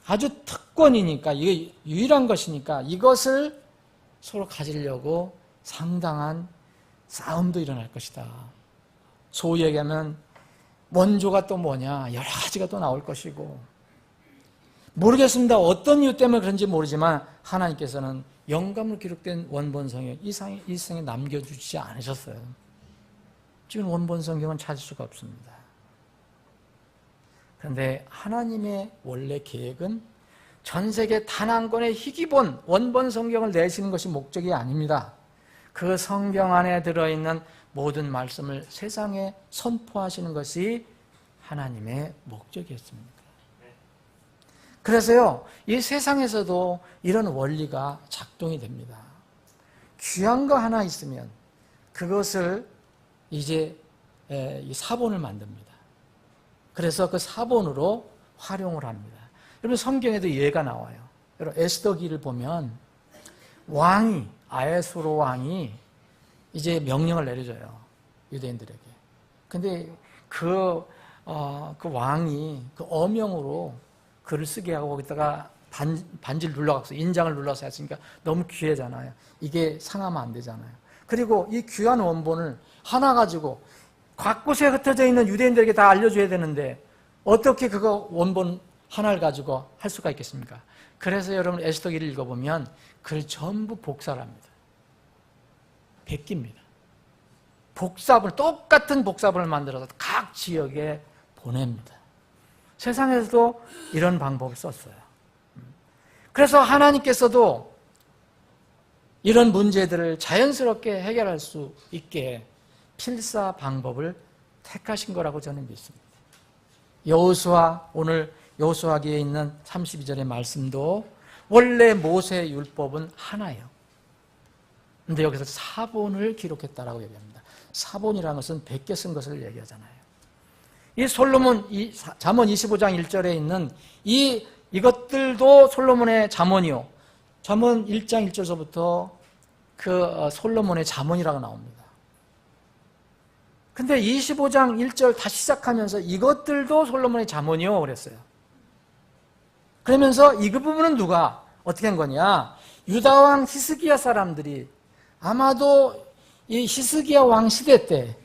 아주 특권이니까 이게 유일한 것이니까 이것을 서로 가지려고 상당한 싸움도 일어날 것이다. 소위 얘기하면 원조가 또 뭐냐 여러 가지가 또 나올 것이고 모르겠습니다. 어떤 이유 때문에 그런지 모르지만 하나님께서는 영감으로 기록된 원본 성경 이 세상에 남겨주지 않으셨어요. 지금 원본 성경은 찾을 수가 없습니다. 그런데 하나님의 원래 계획은 전 세계 단 한 권의 희귀본 원본 성경을 내시는 것이 목적이 아닙니다. 그 성경 안에 들어있는 모든 말씀을 세상에 선포하시는 것이 하나님의 목적이었습니다. 그래서요, 이 세상에서도 이런 원리가 작동이 됩니다. 귀한 거 하나 있으면 그것을 이제 이 사본을 만듭니다. 그래서 그 사본으로 활용을 합니다. 여러분 성경에도 예가 나와요. 여러분 에스더기를 보면 왕이 아에수로 왕이 이제 명령을 내려줘요. 유대인들에게. 근데 그 왕이 그 어명으로 글을 쓰게 하고 거기다가 반지를 눌러서 인장을 눌러서 했으니까 너무 귀하잖아요. 이게 상하면 안 되잖아요. 그리고 이 귀한 원본을 하나 가지고 각 곳에 흩어져 있는 유대인들에게 다 알려줘야 되는데 어떻게 그거 원본 하나를 가지고 할 수가 있겠습니까? 그래서 여러분 에스더기를 읽어보면 그걸 전부 복사를 합니다. 베낍니다. 똑같은 복사본을 만들어서 각 지역에 보냅니다. 세상에서도 이런 방법을 썼어요. 그래서 하나님께서도 이런 문제들을 자연스럽게 해결할 수 있게 필사 방법을 택하신 거라고 저는 믿습니다. 여호수아, 오늘 여호수아기에 있는 32절의 말씀도 원래 모세 율법은 하나예요. 근데 여기서 사본을 기록했다라고 얘기합니다. 사본이라는 것은 100개 쓴 것을 얘기하잖아요. 이 솔로몬, 잠언 25장 1절에 있는 이것들도 솔로몬의 잠언이요. 잠언 1장 1절서부터 그 솔로몬의 잠언이라고 나옵니다. 근데 25장 1절 다시 시작하면서 이것들도 솔로몬의 잠언이요 그랬어요. 그러면서 이 부분은 누가 어떻게 한 거냐? 유다 왕 히스기야 사람들이 아마도 이 히스기야 왕 시대 때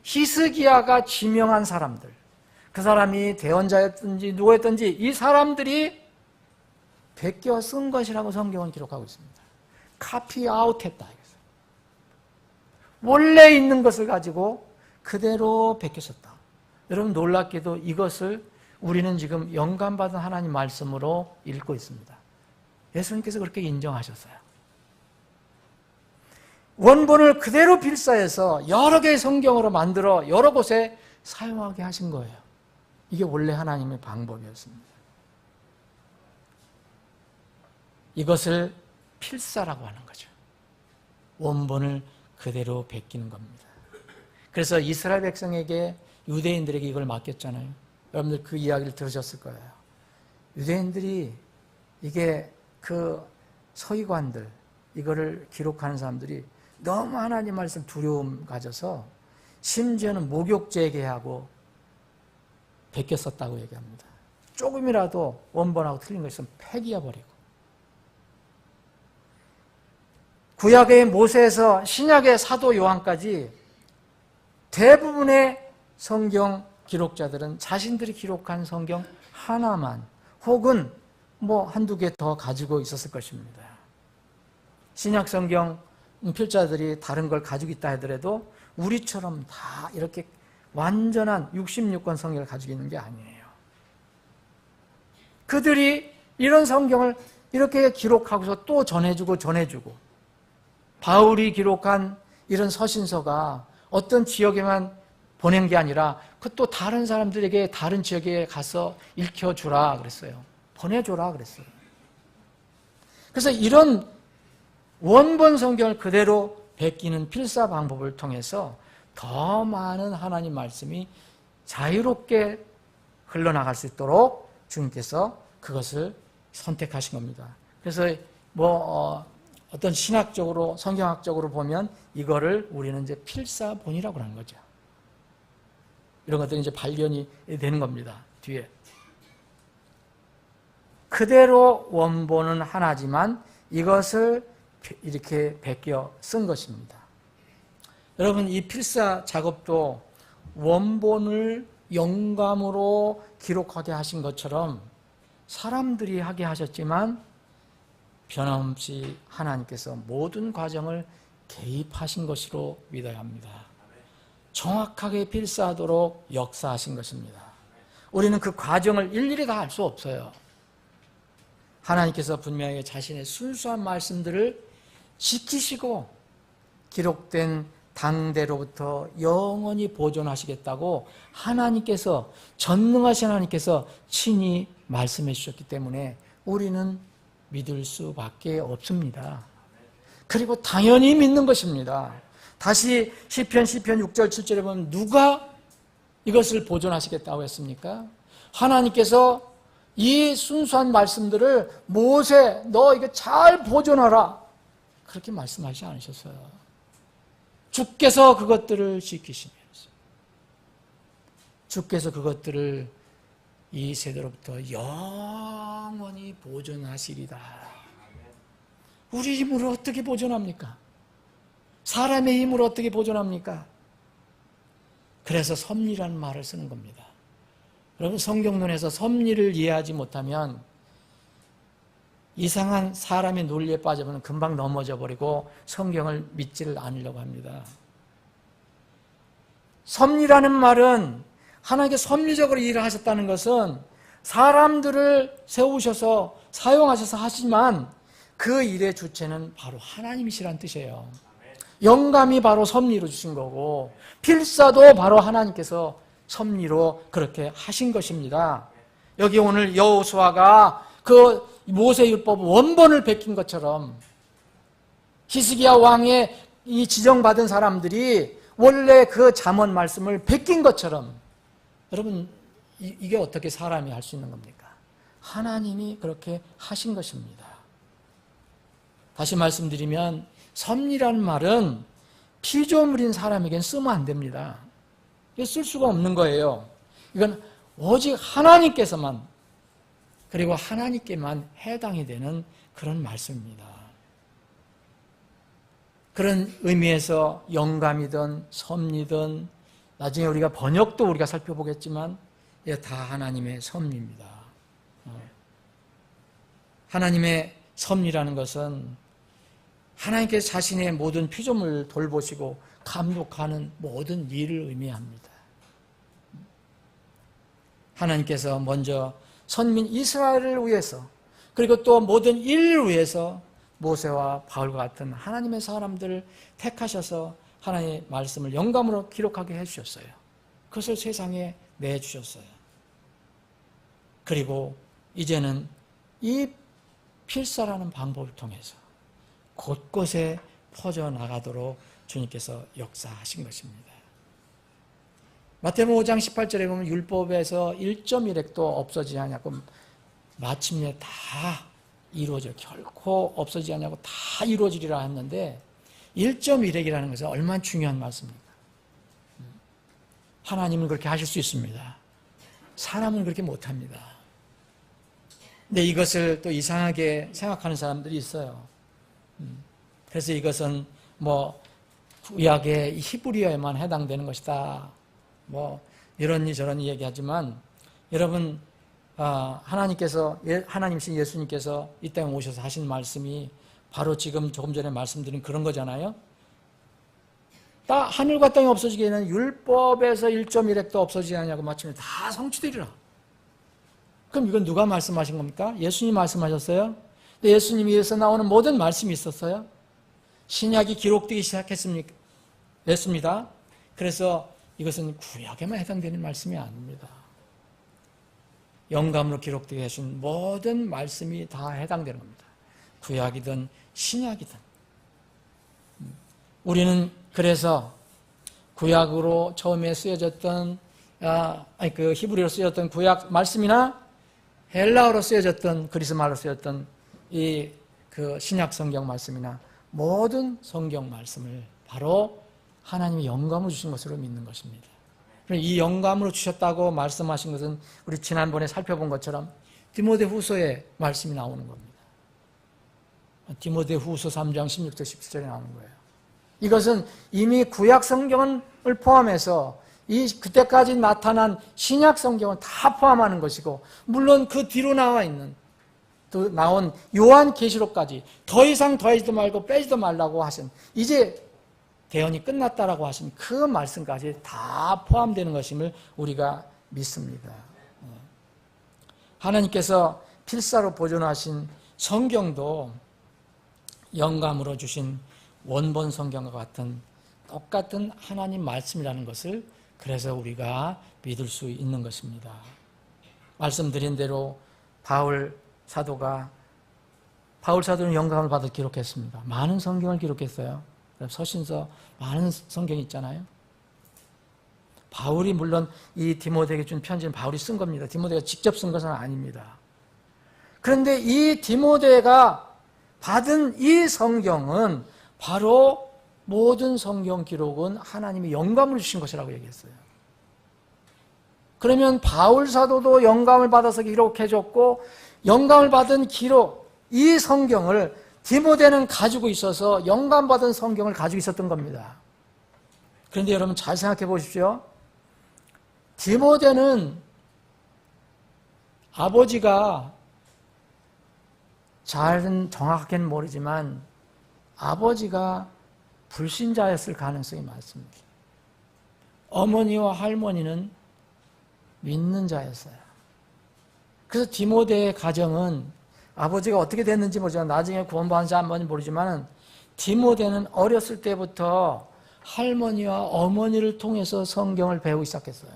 히스기야가 지명한 사람들, 그 사람이 대언자였든지 누구였든지 이 사람들이 베껴 쓴 것이라고 성경은 기록하고 있습니다. 카피 아웃했다. 원래 있는 것을 가지고 그대로 베껴 썼다. 여러분 놀랍게도 이것을 우리는 지금 영감받은 하나님 말씀으로 읽고 있습니다. 예수님께서 그렇게 인정하셨어요. 원본을 그대로 필사해서 여러 개의 성경으로 만들어 여러 곳에 사용하게 하신 거예요. 이게 원래 하나님의 방법이었습니다. 이것을 필사라고 하는 거죠. 원본을 그대로 베끼는 겁니다. 그래서 이스라엘 백성에게 유대인들에게 이걸 맡겼잖아요. 여러분들 그 이야기를 들으셨을 거예요. 유대인들이 이게 그 서기관들 이거를 기록하는 사람들이 너무 하나님 말씀 두려움 가져서 심지어는 목욕제게 하고 베꼈었다고 얘기합니다. 조금이라도 원본하고 틀린 거 있으면 폐기해버리고. 구약의 모세에서 신약의 사도 요한까지 대부분의 성경 기록자들은 자신들이 기록한 성경 하나만 혹은 한두 개 더 가지고 있었을 것입니다. 신약 성경 필자들이 다른 걸 가지고 있다 하더라도 우리처럼 다 이렇게 완전한 66권 성경을 가지고 있는 게 아니에요. 그들이 이런 성경을 이렇게 기록하고서 또 전해주고 바울이 기록한 이런 서신서가 어떤 지역에만 보낸 게 아니라 그 또 다른 사람들에게 다른 지역에 가서 읽혀주라 그랬어요. 보내줘라 그랬어요. 그래서 이런 원본 성경을 그대로 베끼는 필사 방법을 통해서 더 많은 하나님 말씀이 자유롭게 흘러나갈 수 있도록 주님께서 그것을 선택하신 겁니다. 그래서 어떤 신학적으로 성경학적으로 보면 이거를 우리는 이제 필사본이라고 하는 거죠. 이런 것들이 이제 발견이 되는 겁니다. 뒤에 그대로 원본은 하나지만 이것을 이렇게 베껴 쓴 것입니다. 여러분 이 필사 작업도 원본을 영감으로 기록하게 하신 것처럼 사람들이 하게 하셨지만 변함없이 하나님께서 모든 과정을 개입하신 것으로 믿어야 합니다. 정확하게 필사하도록 역사하신 것입니다. 우리는 그 과정을 일일이 다 알 수 없어요. 하나님께서 분명히 자신의 순수한 말씀들을 지키시고 기록된 당대로부터 영원히 보존하시겠다고 하나님께서 전능하신 하나님께서 친히 말씀해 주셨기 때문에 우리는 믿을 수밖에 없습니다. 그리고 당연히 믿는 것입니다. 다시 시편 6절 7절에 보면 누가 이것을 보존하시겠다고 했습니까? 하나님께서 이 순수한 말씀들을 모세 너 이거 잘 보존하라 그렇게 말씀하시지 않으셨어요. 주께서 그것들을 지키시면서 주께서 그것들을 이 세대로부터 영원히 보존하시리다. 우리 힘으로 어떻게 보존합니까? 사람의 힘으로 어떻게 보존합니까? 그래서 섭리라는 말을 쓰는 겁니다. 여러분 성경론에서 섭리를 이해하지 못하면 이상한 사람의 논리에 빠지면 금방 넘어져 버리고 성경을 믿지를 않으려고 합니다. 섭리라는 말은 하나님께 섭리적으로 일을 하셨다는 것은 사람들을 세우셔서 사용하셔서 하지만 그 일의 주체는 바로 하나님이시란 뜻이에요. 영감이 바로 섭리로 주신 거고 필사도 바로 하나님께서 섭리로 그렇게 하신 것입니다. 여기 오늘 여호수아가 그 모세율법 원본을 베낀 것처럼 히스기야 왕의 이 지정받은 사람들이 원래 그 잠언 말씀을 베낀 것처럼 여러분 이게 어떻게 사람이 할 수 있는 겁니까? 하나님이 그렇게 하신 것입니다. 다시 말씀드리면 섭리라는 말은 피조물인 사람에겐 쓰면 안 됩니다. 쓸 수가 없는 거예요. 이건 오직 하나님께서만 그리고 하나님께만 해당이 되는 그런 말씀입니다. 그런 의미에서 영감이든 섭리든 나중에 우리가 번역도 우리가 살펴보겠지만 다 하나님의 섭리입니다. 하나님의 섭리라는 것은 하나님께서 자신의 모든 피조물을 돌보시고 감독하는 모든 일을 의미합니다. 하나님께서 먼저 선민 이스라엘을 위해서 그리고 또 모든 인류를 위해서 모세와 바울과 같은 하나님의 사람들을 택하셔서 하나님의 말씀을 영감으로 기록하게 해주셨어요. 그것을 세상에 내주셨어요. 그리고 이제는 이 필사라는 방법을 통해서 곳곳에 퍼져나가도록 주님께서 역사하신 것입니다. 마태복음 5장 18절에 보면 율법에서 1.1획도 없어지지 않냐고 마침내 다 이루어져 결코 없어지지 않냐고 다 이루어지리라 했는데 1.1획이라는 것은 얼마나 중요한 말씀입니까? 하나님은 그렇게 하실 수 있습니다. 사람은 그렇게 못합니다. 근데 이것을 또 이상하게 생각하는 사람들이 있어요. 그래서 이것은 뭐 구약의 히브리어에만 해당되는 것이다. 뭐 이러니 저러니 얘기하지만 여러분 하나님이신 예수님께서 이 땅에 오셔서 하신 말씀이 바로 지금 조금 전에 말씀드린 그런 거잖아요. 하늘과 땅이 없어지기에는 율법에서 1.1획도 없어지지 않냐고 마침내 다 성취되리라. 그럼 이건 누가 말씀하신 겁니까? 예수님이 말씀하셨어요? 근데 예수님에서 나오는 모든 말씀이 있었어요? 신약이 기록되기 시작했습니다. 그래서 이것은 구약에만 해당되는 말씀이 아닙니다. 영감으로 기록되게 하신 모든 말씀이 다 해당되는 겁니다. 구약이든 신약이든. 우리는 그래서 구약으로 처음에 쓰여졌던 그 히브리어로 쓰여졌던 구약 말씀이나 헬라어로 쓰여졌던 그리스 말로 쓰여졌던 이 그 신약 성경 말씀이나 모든 성경 말씀을 바로 하나님이 영감으로 주신 것으로 믿는 것입니다. 이 영감으로 주셨다고 말씀하신 것은 우리 지난번에 살펴본 것처럼 디모데후서의 말씀이 나오는 겁니다. 디모데후서 3장 16절 17절에 나오는 거예요. 이것은 이미 구약 성경을 포함해서 그때까지 나타난 신약 성경은 다 포함하는 것이고 물론 그 뒤로 나온 요한 계시록까지 더 이상 더하지도 말고 빼지도 말라고 하신 이제 대언이 끝났다라고 하신 그 말씀까지 다 포함되는 것임을 우리가 믿습니다. 하나님께서 필사로 보존하신 성경도 영감으로 주신 원본 성경과 같은 똑같은 하나님 말씀이라는 것을 그래서 우리가 믿을 수 있는 것입니다. 말씀드린 대로 바울 사도는 영감을 받아 기록했습니다. 많은 성경을 기록했어요. 서신서 많은 성경이 있잖아요. 바울이 물론 이 디모데에게 준 편지는 바울이 쓴 겁니다. 디모데가 직접 쓴 것은 아닙니다. 그런데 이 디모데가 받은 이 성경은 바로 모든 성경 기록은 하나님이 영감을 주신 것이라고 얘기했어요. 그러면 바울 사도도 영감을 받아서 기록해줬고 영감을 받은 기록, 이 성경을 디모데는 가지고 있어서 영감받은 성경을 가지고 있었던 겁니다. 그런데 여러분 잘 생각해 보십시오. 디모데는 아버지가 잘은 정확하게는 모르지만 아버지가 불신자였을 가능성이 많습니다. 어머니와 할머니는 믿는 자였어요. 그래서 디모데의 가정은 아버지가 어떻게 됐는지 모르지만 나중에 구원받은지 안 받은지 모르지만 디모데는 어렸을 때부터 할머니와 어머니를 통해서 성경을 배우기 시작했어요.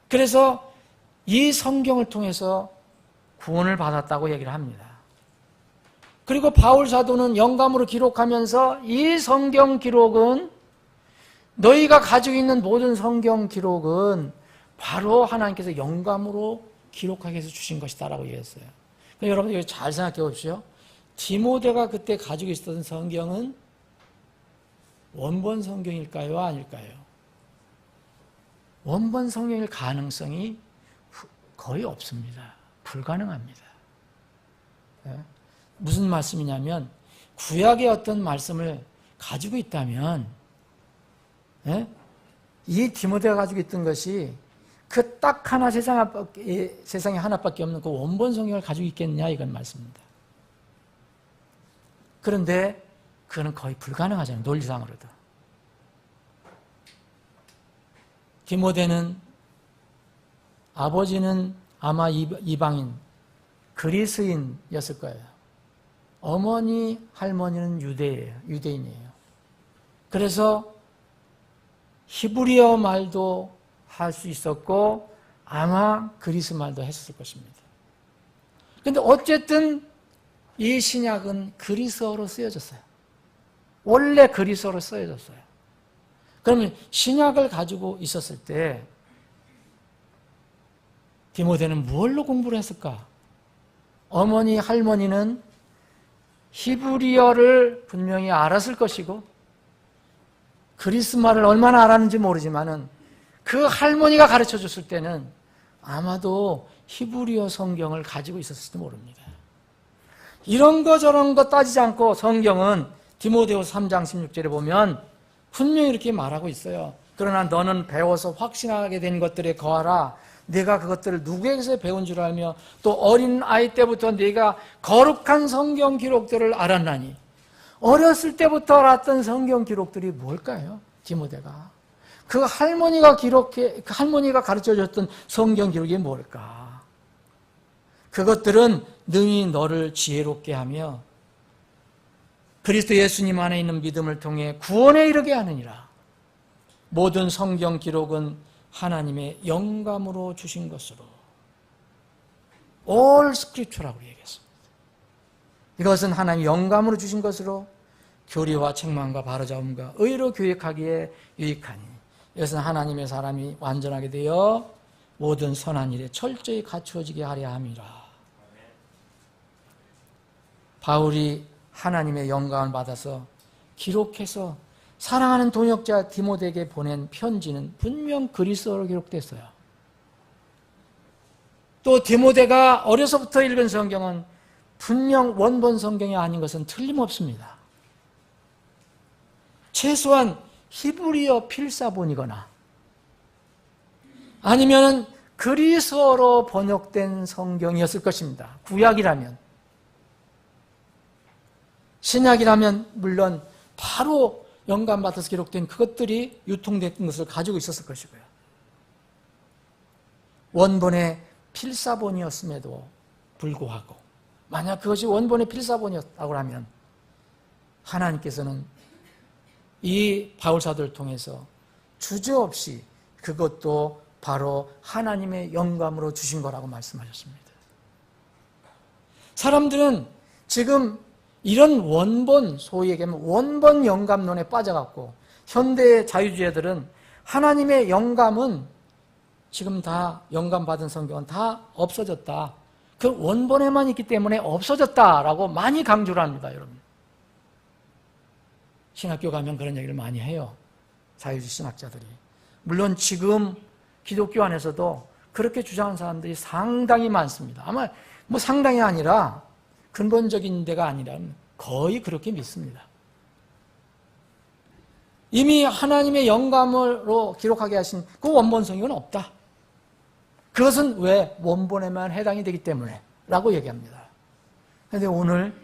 그래서 이 성경을 통해서 구원을 받았다고 얘기를 합니다. 그리고 바울 사도는 영감으로 기록하면서 이 성경 기록은 너희가 가지고 있는 모든 성경 기록은 바로 하나님께서 영감으로 기록하게 해서 주신 것이다 라고 얘기했어요. 그러니까 여러분 이거 잘 생각해 보십시오. 디모데가 그때 가지고 있었던 성경은 원본 성경일까요? 아닐까요? 원본 성경일 가능성이 거의 없습니다. 불가능합니다. 무슨 말씀이냐면 구약의 어떤 말씀을 가지고 있다면 이 디모데가 가지고 있던 것이 그 딱 하나 세상에 하나밖에 없는 그 원본 성경을 가지고 있겠느냐 이건 말씀입니다. 그런데 그거는 거의 불가능하잖아요. 논리상으로도. 디모데는 아버지는 아마 이방인 그리스인이었을 거예요. 어머니 할머니는 유대인이에요. 그래서 히브리어 말도 할 수 있었고 아마 그리스 말도 했을 것입니다. 그런데 어쨌든 이 신약은 그리스어로 쓰여졌어요. 원래 그리스어로 쓰여졌어요. 그러면 신약을 가지고 있었을 때 디모데는 무엇로 공부를 했을까? 어머니, 할머니는 히브리어를 분명히 알았을 것이고 그리스 말을 얼마나 알았는지 모르지만은 그 할머니가 가르쳐 줬을 때는 아마도 히브리어 성경을 가지고 있었을지도 모릅니다. 이런 거 저런 거 따지지 않고 성경은 디모데후서 3장 16절에 보면 분명히 이렇게 말하고 있어요. 그러나 너는 배워서 확신하게 된 것들에 거하라. 내가 그것들을 누구에게서 배운 줄 알며 또 어린 아이 때부터 네가 거룩한 성경 기록들을 알았나니. 어렸을 때부터 알았던 성경 기록들이 뭘까요? 디모데가. 그 할머니가 가르쳐줬던 성경 기록이 뭘까? 그것들은 능히 너를 지혜롭게 하며 그리스도 예수님 안에 있는 믿음을 통해 구원에 이르게 하느니라. 모든 성경 기록은 하나님의 영감으로 주신 것으로 All Scripture라고 얘기했습니다. 이것은 하나님 영감으로 주신 것으로 교리와 책망과 바로잡음과 의로 교육하기에 유익하니 이것은 하나님의 사람이 완전하게 되어 모든 선한 일에 철저히 갖추어지게 하려 함이라. 바울이 하나님의 영감을 받아서 기록해서 사랑하는 동역자 디모데에게 보낸 편지는 분명 그리스어로 기록됐어요. 또 디모데가 어려서부터 읽은 성경은 분명 원본 성경이 아닌 것은 틀림없습니다. 최소한 히브리어 필사본이거나 아니면 그리스어로 번역된 성경이었을 것입니다. 구약이라면. 신약이라면 물론 바로 영감받아서 기록된 그것들이 유통된 것을 가지고 있었을 것이고요. 원본의 필사본이었음에도 불구하고 만약 그것이 원본의 필사본이었다고 하면 하나님께서는 이 바울사도를 통해서 주저없이 그것도 바로 하나님의 영감으로 주신 거라고 말씀하셨습니다. 사람들은 지금 이런 원본, 소위 얘기하면 원본 영감론에 빠져갖고 현대의 자유주의자들은 하나님의 영감은 지금 다 영감받은 성경은 다 없어졌다. 그 원본에만 있기 때문에 없어졌다라고 많이 강조를 합니다, 여러분. 신학교 가면 그런 얘기를 많이 해요. 자유주의 신학자들이. 물론 지금 기독교 안에서도 그렇게 주장하는 사람들이 상당히 많습니다. 아마 뭐 상당히 아니라 근본적인 데가 아니라 거의 그렇게 믿습니다. 이미 하나님의 영감으로 기록하게 하신 그 원본 성경은 없다. 그것은 왜? 원본에만 해당이 되기 때문에 라고 얘기합니다. 그런데 오늘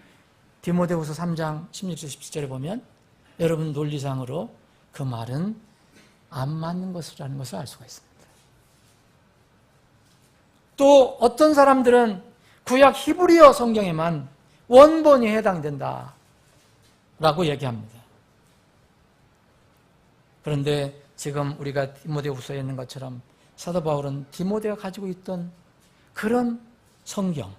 디모데후서 3장 16절 17절에 보면 여러분 논리상으로 그 말은 안 맞는 것이라는 것을 알 수가 있습니다. 또 어떤 사람들은 구약 히브리어 성경에만 원본이 해당된다 라고 얘기합니다. 그런데 지금 우리가 디모데후서에 있는 것처럼 사도 바울은 디모데가 가지고 있던 그런 성경,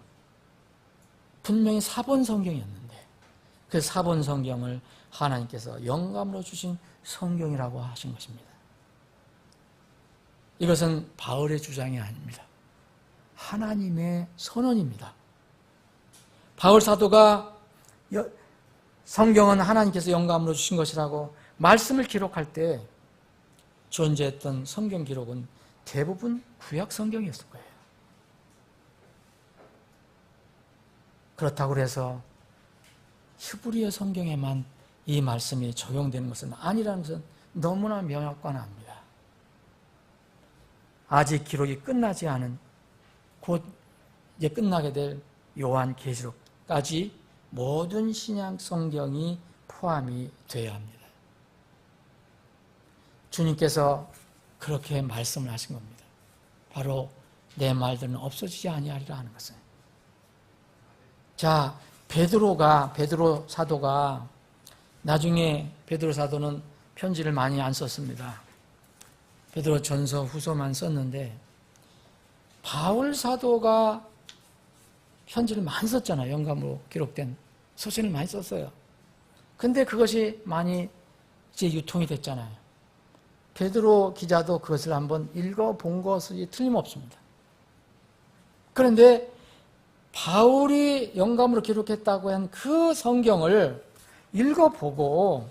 분명히 사본 성경이었는데 그 사본 성경을 하나님께서 영감으로 주신 성경이라고 하신 것입니다. 이것은 바울의 주장이 아닙니다. 하나님의 선언입니다. 바울 사도가 성경은 하나님께서 영감으로 주신 것이라고 말씀을 기록할 때 존재했던 성경 기록은 대부분 구약 성경이었을 거예요. 그렇다고 해서 히브리어 성경에만 이 말씀이 적용되는 것은 아니라는 것은 너무나 명확관합니다. 아직 기록이 끝나지 않은 곧 이제 끝나게 될 요한 계시록까지 모든 신약 성경이 포함이 되어야 합니다. 주님께서 그렇게 말씀을 하신 겁니다. 바로 내 말들은 없어지지 아니하리라 하는 것은. 자, 베드로 사도가 나중에 베드로 사도는 편지를 많이 안 썼습니다. 베드로 전서 후서만 썼는데 바울 사도가 편지를 많이 썼잖아요. 영감으로 기록된 서신을 많이 썼어요. 근데 그것이 많이 이제 유통이 됐잖아요. 베드로 기자도 그것을 한번 읽어본 것이 틀림없습니다. 그런데 바울이 영감으로 기록했다고 한 그 성경을 읽어보고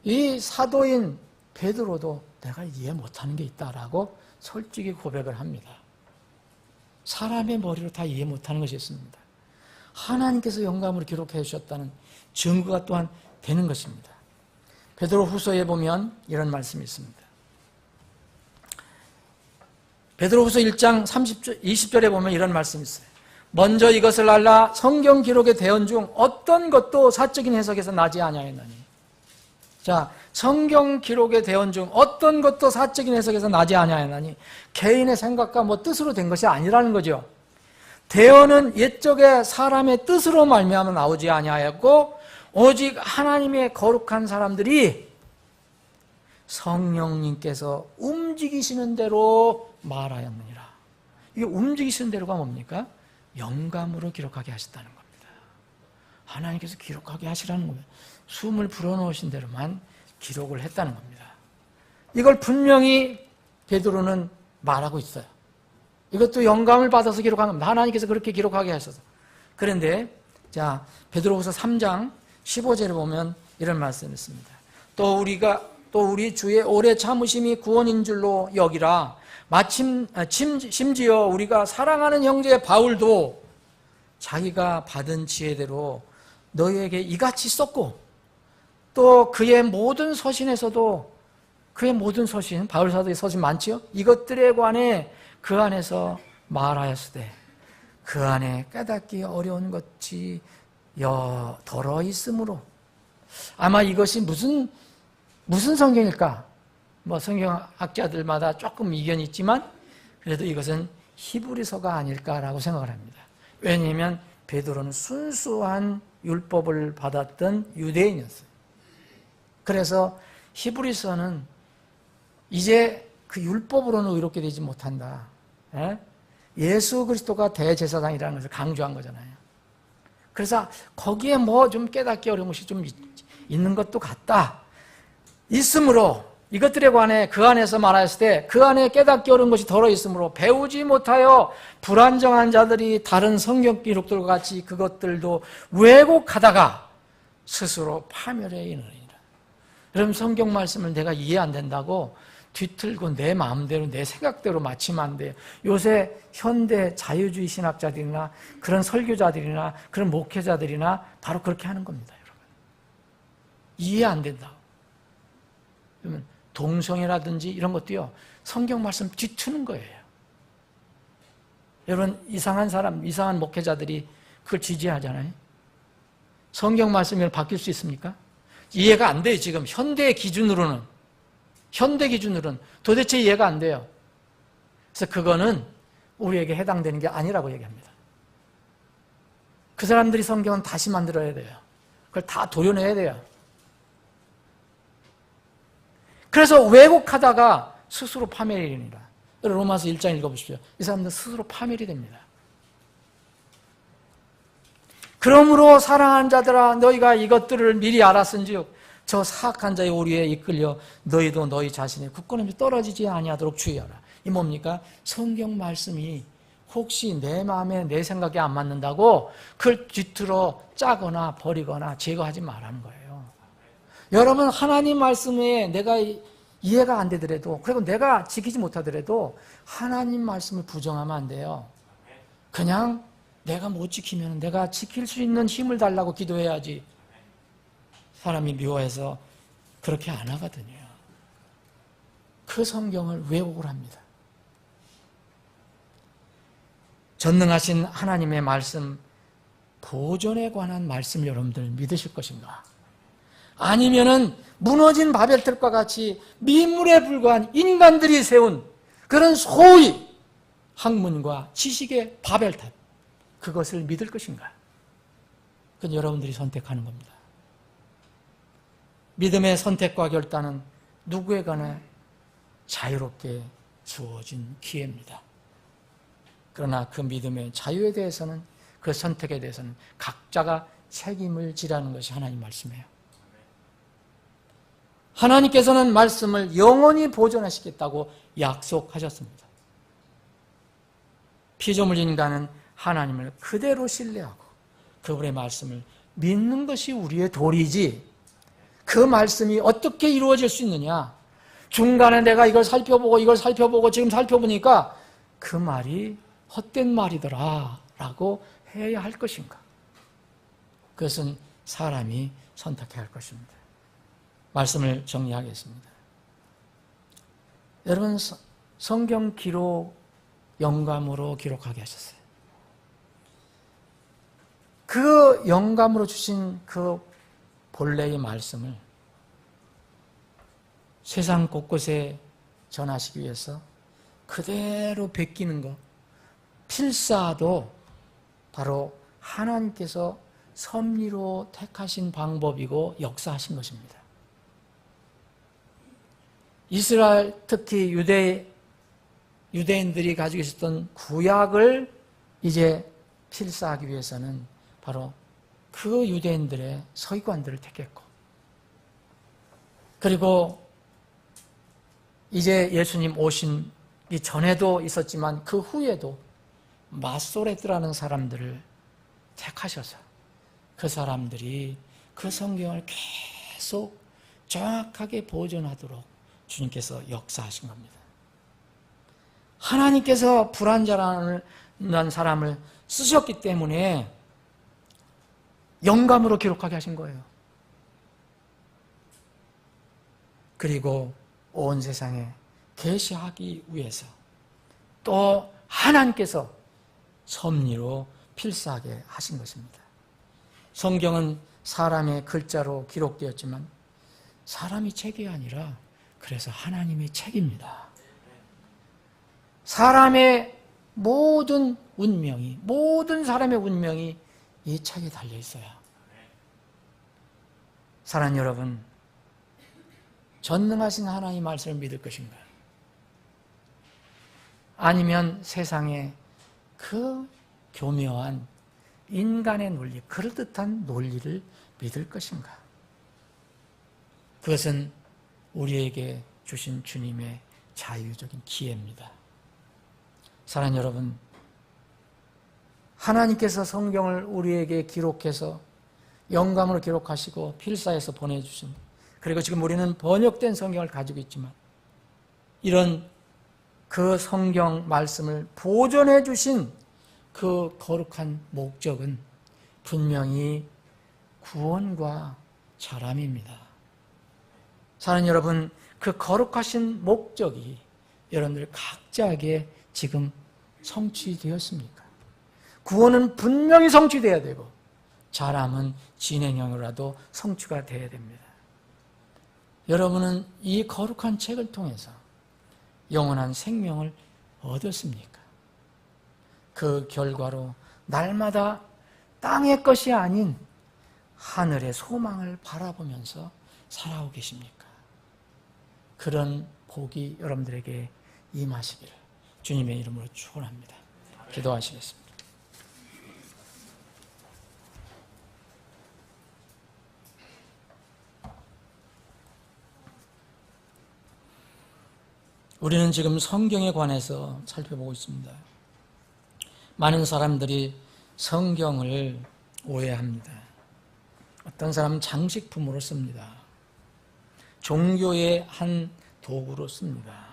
이 사도인 베드로도 내가 이해 못하는 게 있다라고 솔직히 고백을 합니다. 사람의 머리로 다 이해 못하는 것이 있습니다. 하나님께서 영감으로 기록해 주셨다는 증거가 또한 되는 것입니다. 베드로 후서에 보면 이런 말씀이 있습니다. 베드로 후서 1장 20절에 보면 이런 말씀이 있어요. 먼저 이것을 알라 성경 기록의 대언 중 어떤 것도 사적인 해석에서 나지 아니하였나니. 자, 성경 기록의 대언 중 어떤 것도 사적인 해석에서 나지 아니하였나니 개인의 생각과 뭐 뜻으로 된 것이 아니라는 거죠. 대언은 옛적에 사람의 뜻으로 말미암아 나오지 아니하였고 오직 하나님의 거룩한 사람들이 성령님께서 움직이시는 대로 말하였느니라. 이게 움직이시는 대로가 뭡니까? 영감으로 기록하게 하셨다는 겁니다. 하나님께서 기록하게 하시라는 겁니다. 숨을 불어넣으신 대로만 기록을 했다는 겁니다. 이걸 분명히 베드로는 말하고 있어요. 이것도 영감을 받아서 기록한 겁니다. 하나님께서 그렇게 기록하게 하셔서. 그런데 자, 베드로후서 3장 15절에 보면 이런 말씀이 있습니다. 또 우리 주의 오래 참으심이 구원인 줄로 여기라. 심지어 우리가 사랑하는 형제 바울도 자기가 받은 지혜대로 너희에게 이같이 썼고 또 그의 모든 서신에서도 그의 모든 서신, 바울 사도의 서신 많지요? 이것들에 관해 그 안에서 말하였으되 그 안에 깨닫기 어려운 것이 더러 있으므로. 아마 이것이 무슨 성경일까? 뭐 성경학자들마다 조금 이견이 있지만 그래도 이것은 히브리서가 아닐까라고 생각을 합니다. 왜냐하면 베드로는 순수한 율법을 받았던 유대인이었어요. 그래서 히브리서는 이제 그 율법으로는 의롭게 되지 못한다. 예수 그리스도가 대제사장이라는 것을 강조한 거잖아요. 그래서 거기에 뭐 좀 깨닫기 어려운 것이 좀 있는 것도 같다. 있으므로 이것들에 관해 그 안에서 말하였을 때 그 안에 깨닫기 어려운 것이 덜어 있으므로 배우지 못하여 불안정한 자들이 다른 성경 기록들과 같이 그것들도 왜곡하다가 스스로 파멸에 이르리라. 그럼 성경 말씀을 내가 이해 안 된다고 뒤틀고 내 마음대로 내 생각대로 맞추면 안 돼요. 요새 현대 자유주의 신학자들이나 그런 설교자들이나 그런 목회자들이나 바로 그렇게 하는 겁니다, 여러분. 이해 안 된다. 그러면 동성애라든지 이런 것도요, 성경 말씀 뒤트는 거예요. 여러분, 이상한 사람, 이상한 목회자들이 그걸 지지하잖아요. 성경 말씀이 바뀔 수 있습니까? 이해가 안 돼요, 지금. 현대 기준으로는 도대체 이해가 안 돼요. 그래서 그거는 우리에게 해당되는 게 아니라고 얘기합니다. 그 사람들이 성경은 다시 만들어야 돼요. 그걸 다 도려내야 돼요. 그래서 왜곡하다가 스스로 파멸이 이르니라. 로마서 1장 읽어보십시오. 이 사람들 스스로 파멸이 됩니다. 그러므로 사랑하는 자들아 너희가 이것들을 미리 알았은즉 저 사악한 자의 오류에 이끌려 너희도 너희 자신의 굳건함이 떨어지지 아니하도록 주의하라. 이 뭡니까? 성경 말씀이 혹시 내 마음에 내 생각에 안 맞는다고 그걸 뒤틀어 짜거나 버리거나 제거하지 말라는 거예요. 여러분, 하나님 말씀에 내가 이해가 안 되더라도, 그리고 내가 지키지 못하더라도 하나님 말씀을 부정하면 안 돼요. 그냥 내가 못 지키면 내가 지킬 수 있는 힘을 달라고 기도해야지. 사람이 미워해서 그렇게 안 하거든요. 그 성경을 왜곡을 합니다. 전능하신 하나님의 말씀, 보존에 관한 말씀 여러분들 믿으실 것인가? 아니면은 무너진 바벨탑과 같이 미물에 불과한 인간들이 세운 그런 소위 학문과 지식의 바벨탑, 그것을 믿을 것인가? 그건 여러분들이 선택하는 겁니다. 믿음의 선택과 결단은 누구에게나 자유롭게 주어진 기회입니다. 그러나 그 믿음의 자유에 대해서는, 그 선택에 대해서는 각자가 책임을 지라는 것이 하나님 말씀이에요. 하나님께서는 말씀을 영원히 보존하시겠다고 약속하셨습니다. 피조물 인간은 하나님을 그대로 신뢰하고 그분의 말씀을 믿는 것이 우리의 도리지, 그 말씀이 어떻게 이루어질 수 있느냐? 중간에 내가 이걸 살펴보고 지금 살펴보니까 그 말이 헛된 말이더라 라고 해야 할 것인가? 그것은 사람이 선택해야 할 것입니다. 말씀을 정리하겠습니다. 여러분, 성경 기록 영감으로 기록하게 하셨어요. 그 영감으로 주신 그 본래의 말씀을 세상 곳곳에 전하시기 위해서 그대로 베끼는 것, 필사도 바로 하나님께서 섭리로 택하신 방법이고 역사하신 것입니다. 이스라엘, 특히 유대인들이 가지고 있었던 구약을 이제 필사하기 위해서는 바로 그 유대인들의 서기관들을 택했고, 그리고 이제 예수님 오신 이 전에도 있었지만 그 후에도 마소레트라는 사람들을 택하셔서 그 사람들이 그 성경을 계속 정확하게 보존하도록 주님께서 역사하신 겁니다. 하나님께서 불안자라는 사람을 쓰셨기 때문에 영감으로 기록하게 하신 거예요. 그리고 온 세상에 계시하기 위해서 또 하나님께서 섭리로 필사하게 하신 것입니다. 성경은 사람의 글자로 기록되었지만 사람이 책이 아니라 그래서 하나님의 책입니다. 사람의 모든 운명이, 모든 사람의 운명이 이 책에 달려 있어요. 사랑하는 여러분, 전능하신 하나님의 말씀을 믿을 것인가? 아니면 세상에 그 교묘한 인간의 논리, 그럴듯한 논리를 믿을 것인가? 그것은 우리에게 주신 주님의 자유적인 기회입니다. 사랑하는 여러분, 하나님께서 성경을 우리에게 기록해서 영감으로 기록하시고 필사해서 보내주신, 그리고 지금 우리는 번역된 성경을 가지고 있지만 이런 그 성경 말씀을 보존해 주신 그 거룩한 목적은 분명히 구원과 자람입니다. 사랑하는 여러분, 그 거룩하신 목적이 여러분들 각자에게 지금 성취되었습니까? 구원은 분명히 성취되어야 되고 자람은 진행형으로라도 성취가 되어야 됩니다. 여러분은 이 거룩한 책을 통해서 영원한 생명을 얻었습니까? 그 결과로 날마다 땅의 것이 아닌 하늘의 소망을 바라보면서 살아오고 계십니까? 그런 복이 여러분들에게 임하시기를 주님의 이름으로 축원합니다. 기도하시겠습니다. 우리는 지금 성경에 관해서 살펴보고 있습니다. 많은 사람들이 성경을 오해합니다. 어떤 사람은 장식품으로 씁니다. 종교의 한 도구로 씁니다.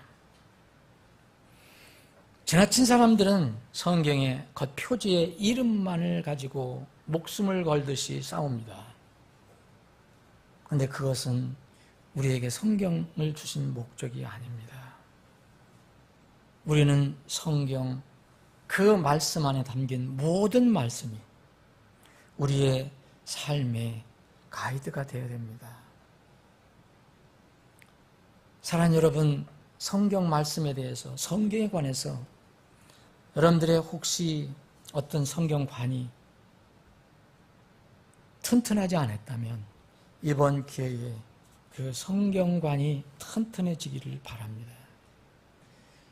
지나친 사람들은 성경의 겉표지의 이름만을 가지고 목숨을 걸듯이 싸웁니다. 그런데 그것은 우리에게 성경을 주신 목적이 아닙니다. 우리는 성경 그 말씀 안에 담긴 모든 말씀이 우리의 삶의 가이드가 되어야 됩니다. 사랑하는 여러분, 성경 말씀에 대해서, 성경에 관해서 여러분들의 혹시 어떤 성경관이 튼튼하지 않았다면 이번 기회에 그 성경관이 튼튼해지기를 바랍니다.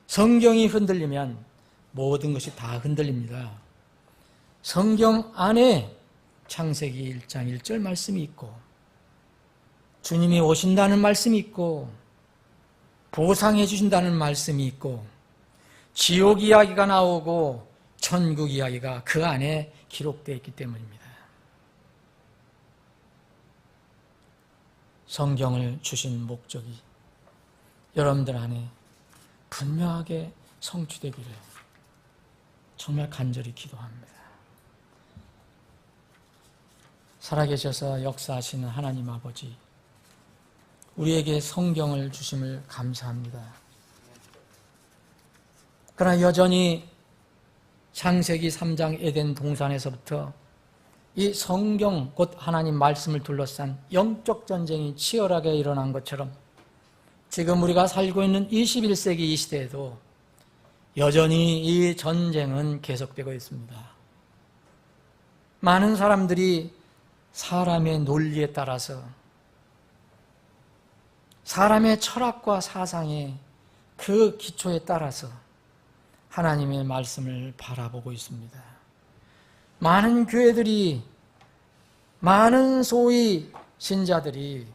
성경이 흔들리면 모든 것이 다 흔들립니다. 성경 안에 창세기 1장 1절 말씀이 있고 주님이 오신다는 말씀이 있고 보상해 주신다는 말씀이 있고 지옥 이야기가 나오고 천국 이야기가 그 안에 기록되어 있기 때문입니다. 성경을 주신 목적이 여러분들 안에 분명하게 성취되기를 정말 간절히 기도합니다. 살아계셔서 역사하시는 하나님 아버지, 우리에게 성경을 주심을 감사합니다. 그러나 여전히 창세기 3장 에덴 동산에서부터 이 성경 곧 하나님 말씀을 둘러싼 영적 전쟁이 치열하게 일어난 것처럼 지금 우리가 살고 있는 21세기 이 시대에도 여전히 이 전쟁은 계속되고 있습니다. 많은 사람들이 사람의 논리에 따라서 사람의 철학과 사상의 그 기초에 따라서 하나님의 말씀을 바라보고 있습니다. 많은 교회들이, 많은 소위 신자들이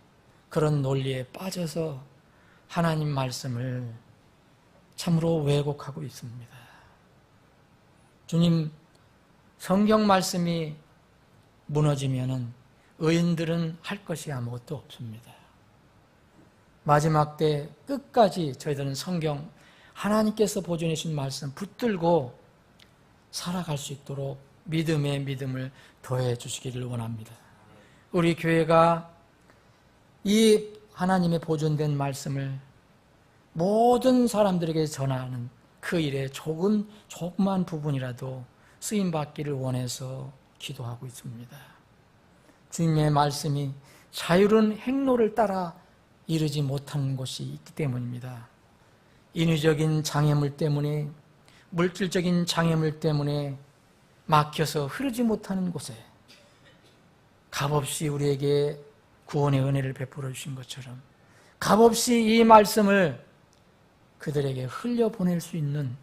그런 논리에 빠져서 하나님 말씀을 참으로 왜곡하고 있습니다. 주님, 성경 말씀이 무너지면은 의인들은 할 것이 아무것도 없습니다. 마지막 때 끝까지 저희들은 성경, 하나님께서 보존해 주신 말씀 붙들고 살아갈 수 있도록 믿음의 믿음을 더해 주시기를 원합니다. 우리 교회가 이 하나님의 보존된 말씀을 모든 사람들에게 전하는 그 일에 조그만 부분이라도 쓰임받기를 원해서 기도하고 있습니다. 주님의 말씀이 자유로운 행로를 따라 이르지 못하는 곳이 있기 때문입니다. 인위적인 장애물 때문에, 물질적인 장애물 때문에 막혀서 흐르지 못하는 곳에 값없이 우리에게 구원의 은혜를 베풀어 주신 것처럼 값없이 이 말씀을 그들에게 흘려보낼 수 있는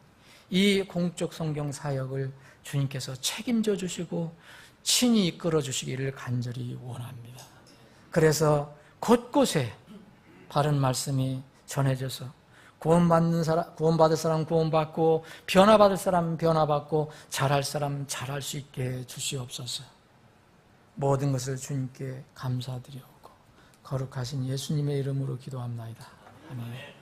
이 공적 성경 사역을 주님께서 책임져 주시고 친히 이끌어 주시기를 간절히 원합니다. 그래서 곳곳에 바른 말씀이 전해져서 구원받을 사람 구원받고 변화받을 사람 변화받고 잘할 사람 잘할 수 있게 해 주시옵소서. 모든 것을 주님께 감사드리오고 거룩하신 예수님의 이름으로 기도합나이다. 아멘.